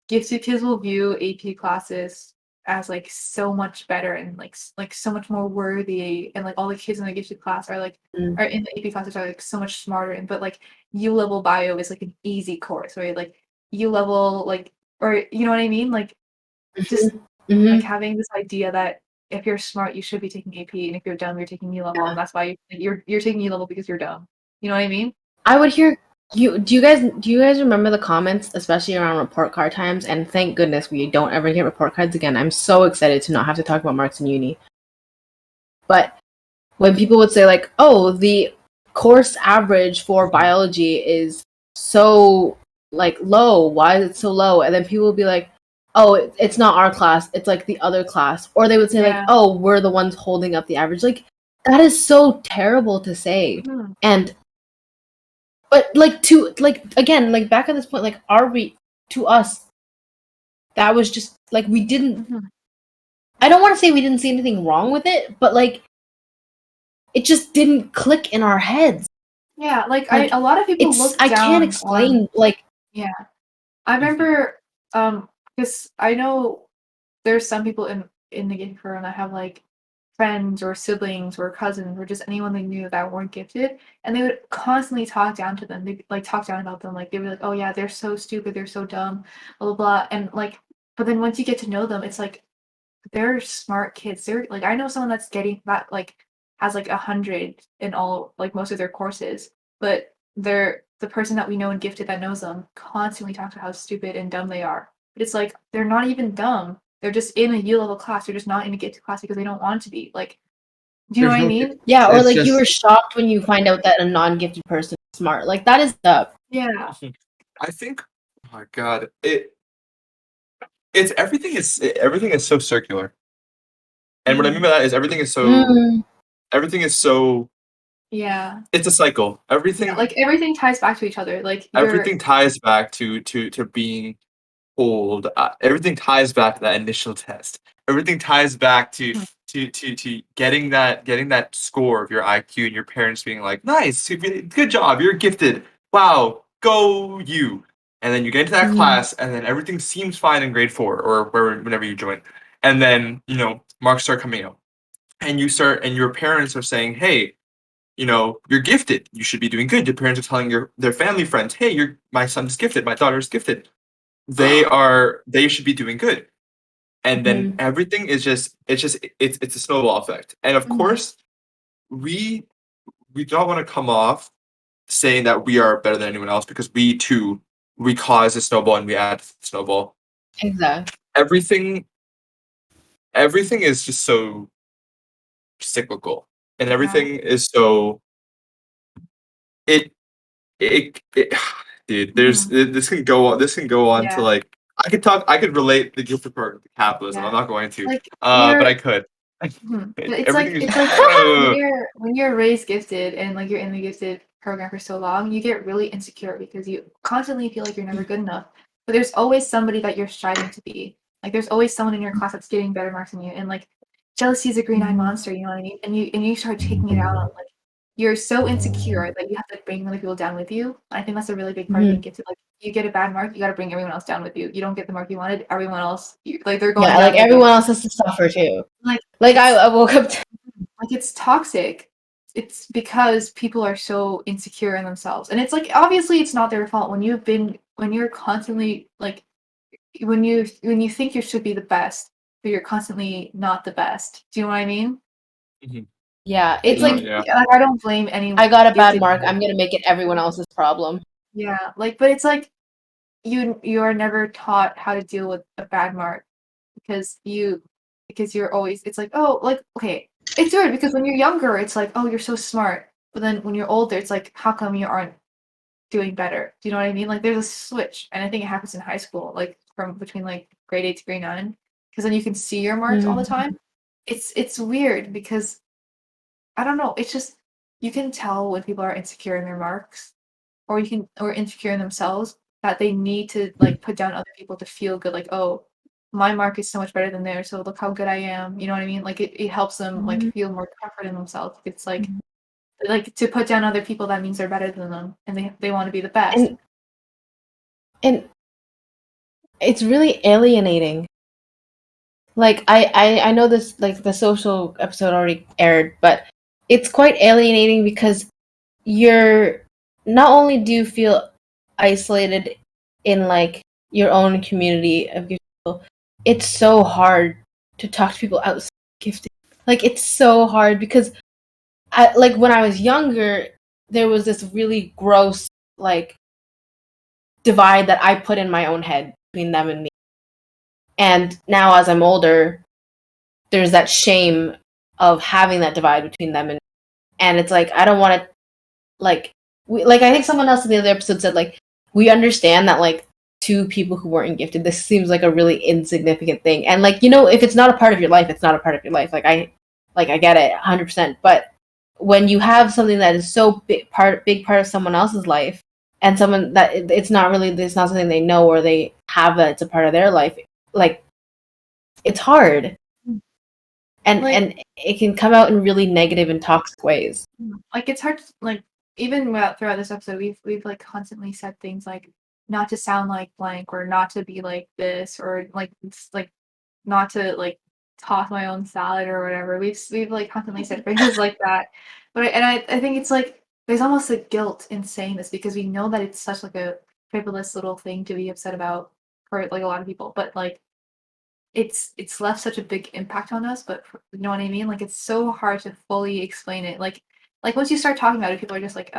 gifted kids will view AP classes as like so much better and like so much more worthy, and like all the kids in the gifted class are like are in the AP classes are like so much smarter, and but like U level bio is like an easy course, right? Like U level like, or you know what I mean? Like just like having this idea that if you're smart you should be taking AP, and if you're dumb you're taking U level, and that's why you're taking U level because you're dumb. You know what I mean? I would hear you. Do you guys remember the comments, especially around report card times? And thank goodness we don't ever get report cards again. I'm so excited to not have to talk about marks in uni. But when people would say like, "Oh, the course average for biology is so like low. Why is it so low?" And then people would be like, "Oh, it's not our class. It's like the other class." Or they would say like, "Oh, we're the ones holding up the average." Like that is so terrible to say. And but like to like again, like back at this point, like are we to us that was just like we didn't I don't want to say we didn't see anything wrong with it, but like it just didn't click in our heads. Yeah, like a lot of people look down. I can't explain like yeah. I remember because I know there's some people in the gifted program that have like friends or siblings or cousins or just anyone they knew that weren't gifted, and they would constantly talk down to them. They like talk down about them, like they'd be like, "Oh yeah, they're so stupid, they're so dumb, blah blah blah." And like, but then once you get to know them, it's like they're smart kids. They're like, I know someone that's getting that like has like 100 in all like most of their courses, but they're the person that we know and gifted that knows them constantly talks about how stupid and dumb they are. But it's like they're not even dumb. They're just in a U level class. They're just not in a gifted class because they don't want to be. Like, do you know what I mean? Yeah, or like you were shocked when you find out that a non-gifted person is smart. Like that is the I think, oh my god, it's everything is so circular, and what I mean by that is everything is so it's a cycle. Everything like everything ties back to each other. Like everything ties back to being old. Everything ties back to that initial test. Everything ties back to getting that score of your IQ and your parents being like, "Nice, good job, you're gifted. Wow, go you." And then you get into that class, and then everything seems fine in grade 4 or whenever you join. And then marks start coming out, and your parents are saying, "Hey, you're gifted. You should be doing good." Your parents are telling their family friends, "Hey, my son's gifted. My daughter's gifted. They should be doing good." And then everything is it's a snowball effect. And of course, we don't want to come off saying that we are better than anyone else, because we cause a snowball and we add to the snowball. Exactly. Everything is just so cyclical, and everything is so dude, this can go on to like I could relate the gifted part to capitalism. I'm not going to, like, but I could. But it's like when you're raised gifted and like you're in the gifted program for so long, you get really insecure because you constantly feel like you're never good enough. But there's always somebody that you're striving to be. Like there's always someone in your class that's getting better marks than you, and like jealousy is a green-eyed monster. You know what I mean? And you start taking it out on like you're so insecure that you have to bring other people down with you. I think that's a really big part of being gifted. Like you get a bad mark, you got to bring everyone else down with you. You don't get the mark you wanted, everyone else like they're going. Yeah, like everyone else has to suffer too. Like I woke up. Like it's toxic. It's because people are so insecure in themselves, and it's like obviously it's not their fault when you're constantly like when you think you should be the best, but you're constantly not the best. Do you know what I mean? Yeah, it's like I don't blame anyone. I got a bad mark. I'm gonna make it everyone else's problem. Yeah, like but it's like you are never taught how to deal with a bad mark because you're always it's like oh like okay. It's weird because when you're younger, it's like, oh, you're so smart. But then when you're older, it's like, how come you aren't doing better? Do you know what I mean? Like, there's a switch. And I think it happens in high school, like from between like grade 8 to grade 9. Because then you can see your marks all the time. It's weird because, I don't know. It's just, you can tell when people are insecure in their marks or insecure in themselves that they need to like put down other people to feel good. Like, oh, my mark is so much better than theirs, so look how good I am. You know what I mean? Like it helps them like feel more comfort in themselves. It's like to put down other people, that means they're better than them and they want to be the best. And it's really alienating. like I know this, like the social episode already aired, but it's quite alienating because you're not only do you feel isolated in like your own community of gifted people, it's so hard to talk to people outside of gifted. Like it's so hard because like when I was younger, there was this really gross like divide that I put in my own head between them and me. And now as I'm older, there's that shame of having that divide between them and it's like I don't want to like I think someone else in the other episode said like we understand that like two people who weren't gifted, this seems like a really insignificant thing, and like if it's not a part of your life, it's not a part of your life. Like I get it 100%, but when you have something that is so big part of someone else's life and someone that it's not something they know or they have that it's a part of their life, like it's hard. And like, and it can come out in really negative and toxic ways. Like it's hard to, like even throughout this episode we've like constantly said things like not to sound like blank or not to be like this or like it's like not to like toss my own salad or whatever. We've like constantly said phrases like that. But I think it's like there's almost a guilt in saying this because we know that it's such like a frivolous little thing to be upset about for like a lot of people. But like it's left such a big impact on us, but you know what I mean? Like it's so hard to fully explain it. Like once you start talking about it, people are just like,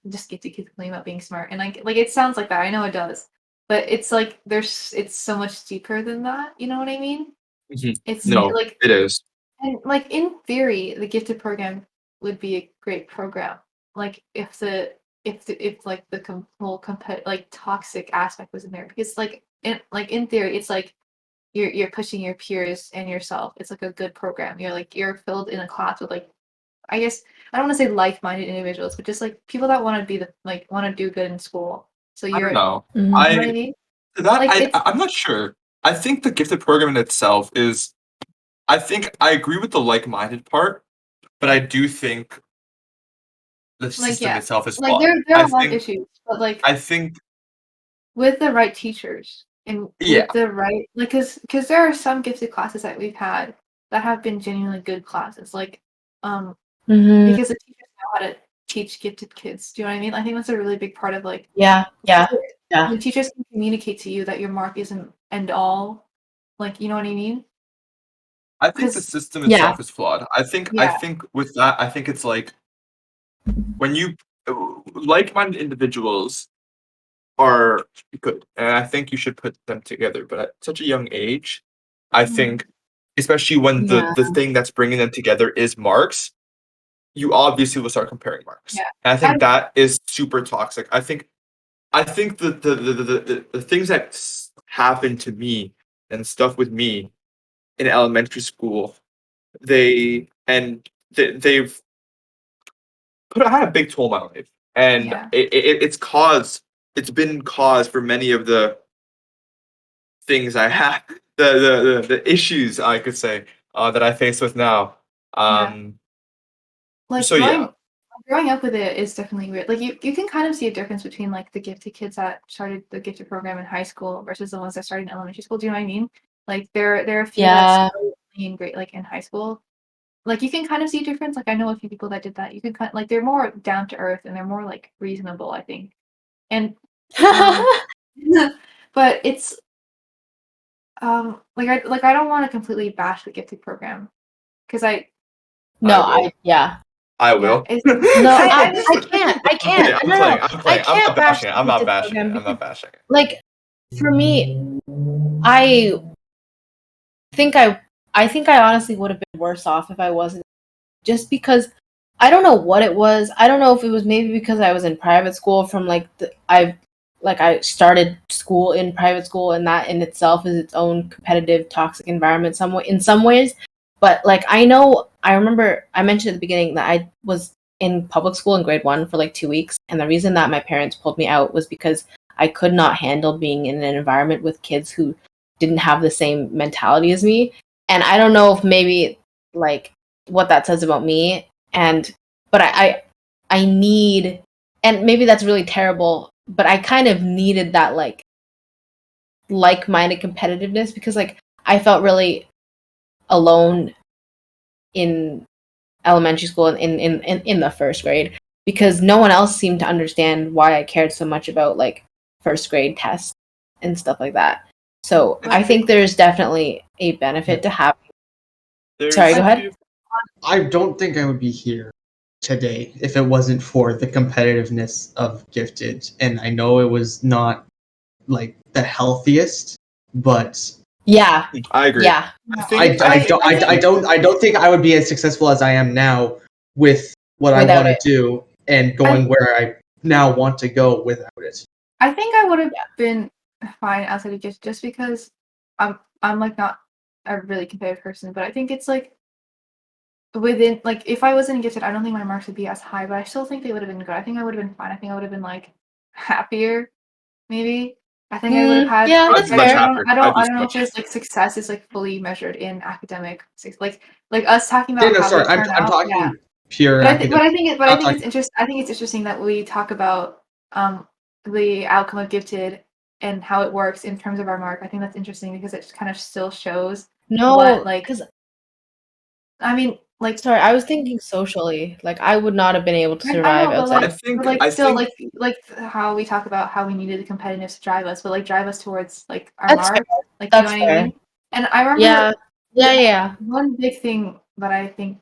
just get to keep complaining about being smart. And like it sounds like that. I know it does. But it's like it's so much deeper than that. You know what I mean? It's No, like it is. and like in theory, the gifted program would be a great program. Like if like the whole like toxic aspect was in there because like in theory, it's like you're pushing your peers and yourself. It's like a good program. You're filled in a class with like I guess I don't want to say like-minded individuals, but just like people that want to be want to do good in school. So I don't know. you know what I mean? Like I'm not sure. I think the gifted program in itself is. I think I agree with the like-minded part, but I do think the system itself is like flawed. there are a lot of issues, but like I think with the right teachers and yeah. with the right like because there are some gifted classes that we've had that have been genuinely good classes. Like because the teachers know how to teach gifted kids. Do you know what I mean? I think that's a really big part of like yeah. the teachers can communicate to you that your mark isn't end all. Like you know what I mean? I think the system itself is flawed. I think Yeah. with that, I think it's like when you like-minded individuals are good, and I think you should put them together. But at such a young age, I think, especially when the thing that's bringing them together is marks, you obviously will start comparing marks. Yeah. And I think that is super toxic. I think the things that happened to me and stuff with me in elementary school, they've had a big toll on my life, and it's been cause for many of the things I have, the issues I could say that I face with now. Like so yeah. growing up with it is definitely weird. Like you can kind of see a difference between like the gifted kids that started the gifted program in high school versus the ones that started in elementary school. Do you know what I mean? Like there are a few that's in great like in high school. Like you can kind of see a difference. Like I know a few people that did that. You can kind like they're more down to earth and they're more like reasonable, I think. And but it's like I don't want to completely bash the gifted program because I will. I no, I can't. I'm not bashing it. Like for me, I think I honestly would have been worse off if I wasn't, just because I don't know what it was. I don't know if it was maybe because I was in private school from I started school in private school, and that in itself is its own competitive, toxic environment in some ways. But like I remember I mentioned at the beginning that I was in public school in grade 1 for like 2 weeks, and the reason that my parents pulled me out was because I could not handle being in an environment with kids who didn't have the same mentality as me. And I don't know if maybe like what that says about me, but I need, and maybe that's really terrible, but I kind of needed that like-minded competitiveness, because like I felt really alone in elementary school and in the first grade, because no one else seemed to understand why I cared so much about like first grade tests and stuff like that. So I think there's definitely a benefit to having. Sorry, go ahead. I don't think I would be here today if it wasn't for the competitiveness of Gifted, and I know it was not like the healthiest, but yeah, I agree. Yeah, I don't think I would be as successful as I am now with what I want to do and going where I now want to go without it. I think I would have been fine outside of Gifted just because I'm like not a really competitive person, but I think it's like within like if I wasn't Gifted, I don't think my marks would be as high, but I still think they would have been good. I think I would have been fine. I think I would have been like happier, maybe. I think I would have had. Yeah, that's fair. I don't know if there's like success is like fully measured in academic, like us talking about. I'm talking pure. But I think it's interesting. I think it's interesting that we talk about the outcome of Gifted and how it works in terms of our mark. I think that's interesting because it kind of still shows. Because I mean, like, sorry, I was thinking socially. Like, I would not have been able to survive outside. Like how we talk about how we needed the competitiveness to drive us, but like drive us towards like our mark. Fair. Like, you know what I mean? And I remember, yeah. One big thing that I think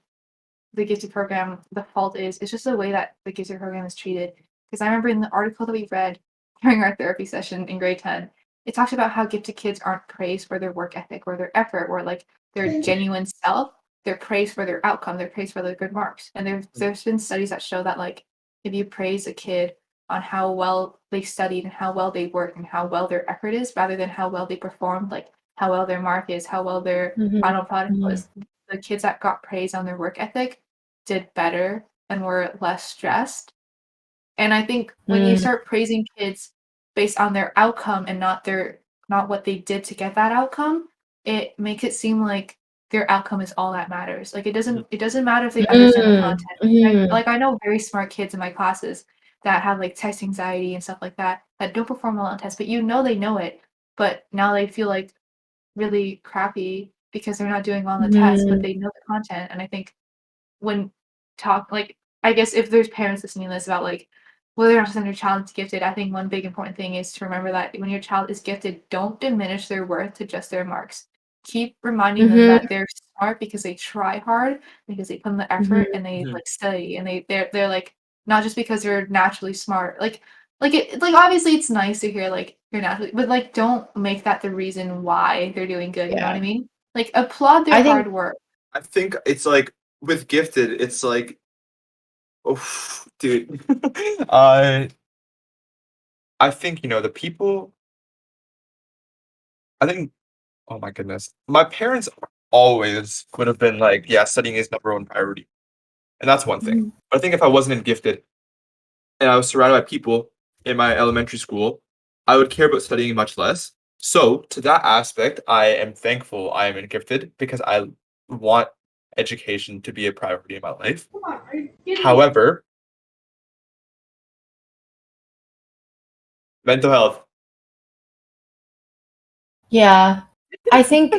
the Gifted program, the fault is just the way that the Gifted program is treated. Because I remember in the article that we read during our therapy session in grade 10, it talks about how gifted kids aren't praised for their work ethic or their effort or like their genuine self. They're praised for their outcome. They're praised for their good marks. And there's been studies that show that like if you praise a kid on how well they studied and how well they work and how well their effort is, rather than how well they performed, like how well their mark is, how well their final product was, the kids that got praised on their work ethic did better and were less stressed. And I think when you start praising kids based on their outcome and not what they did to get that outcome, it makes it seem like their outcome is all that matters. Like it doesn't matter if they understand the content. I know very smart kids in my classes that have like test anxiety and stuff like that don't perform well on tests, but you know they know it, but now they feel like really crappy because they're not doing well on the test, but they know the content. And I think I guess if there's parents listening to this about like whether or not to send your child is gifted, I think one big important thing is to remember that when your child is gifted, don't diminish their worth to just their marks. Keep reminding them that they're smart because they try hard, because they put in the effort and they like study, and they're like not just because they're naturally smart. Like obviously it's nice to hear like you're naturally, but like don't make that the reason why they're doing good. You know what I mean? Like applaud their hard work. I think it's like with Gifted, it's like, oh, dude. I think the people. I think. Oh my goodness, my parents always would have been like, yeah, studying is number one priority, and that's one thing. But I think if I wasn't in Gifted, and I was surrounded by people in my elementary school, I would care about studying much less. So to that aspect, I am thankful I am in Gifted because I want education to be a priority in my life. However, mental health. Yeah, I think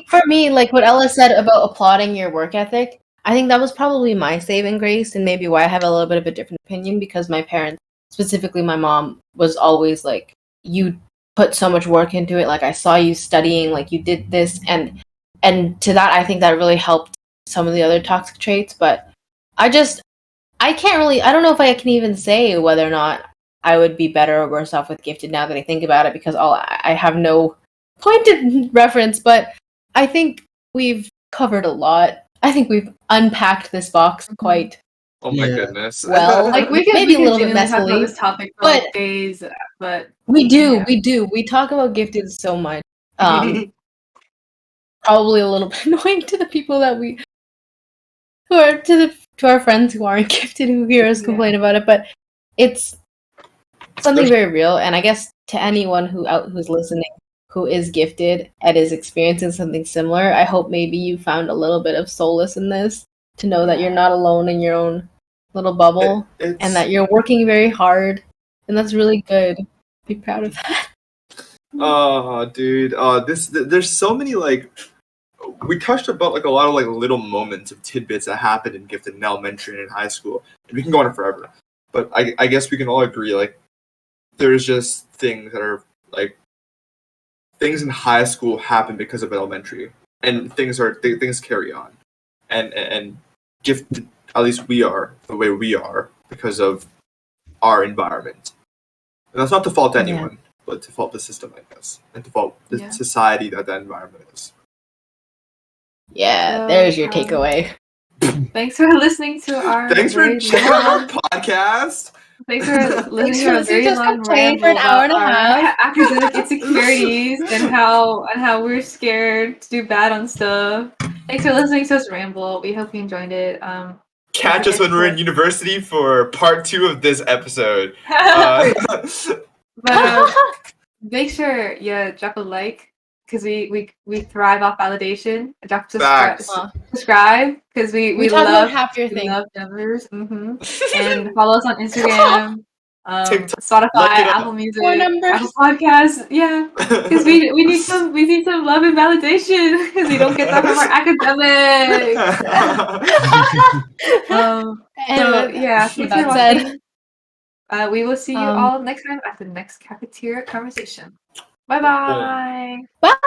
for me, like what Ella said about applauding your work ethic, I think that was probably my saving grace and maybe why I have a little bit of a different opinion, because my parents, specifically my mom, was always like, you put so much work into it, like I saw you studying, like you did this, and to that I think that really helped some of the other toxic traits. But I don't know if I can even say whether or not I would be better or worse off with Gifted now that I think about it, because I have no pointed reference. But I think we've covered a lot. I think we've unpacked this box quite. Oh my goodness! Well, like we maybe a little bit talk about messily, this topic for like days, but we do. We talk about Gifted so much. Probably a little bit annoying to the people that to our friends who aren't Gifted, who hear us complain about it, but it's something very real. And I guess to anyone who's listening who is Gifted and is experiencing something similar, I hope maybe you found a little bit of solace in this, to know that you're not alone in your own little bubble and that you're working very hard, and that's really good. Be proud of that. Oh, dude. There's so many like we touched about like a lot of like little moments of tidbits that happened in Gifted in elementary and in high school, and we can go on forever. But I guess we can all agree like there's just things that are like things in high school happen because of elementary, and things carry on, and Gifted, at least we are the way we are because of our environment, and that's not to fault anyone, but to fault the system, I guess, and to fault the society that environment is. Yeah, there's your takeaway. Thanks for listening to our. Thanks for checking out our podcast. Thanks for listening to our very long ramble for an hour and a half. Academic insecurities and how we're scared to do bad on stuff. Thanks for listening to us ramble. We hope you enjoyed it. Catch us when we're in university for part 2 of this episode. But make sure you drop a like because we thrive off validation. Drop subscribe because we talk love about half your thing. We love numbers. And follow us on Instagram, Spotify, Apple Music, Apple Podcasts. Yeah, because we need some love and validation because we don't get that from our academics. So yeah, thanks for watching. We will see you all next time at the next cafeteria conversation. Bye-bye. Bye.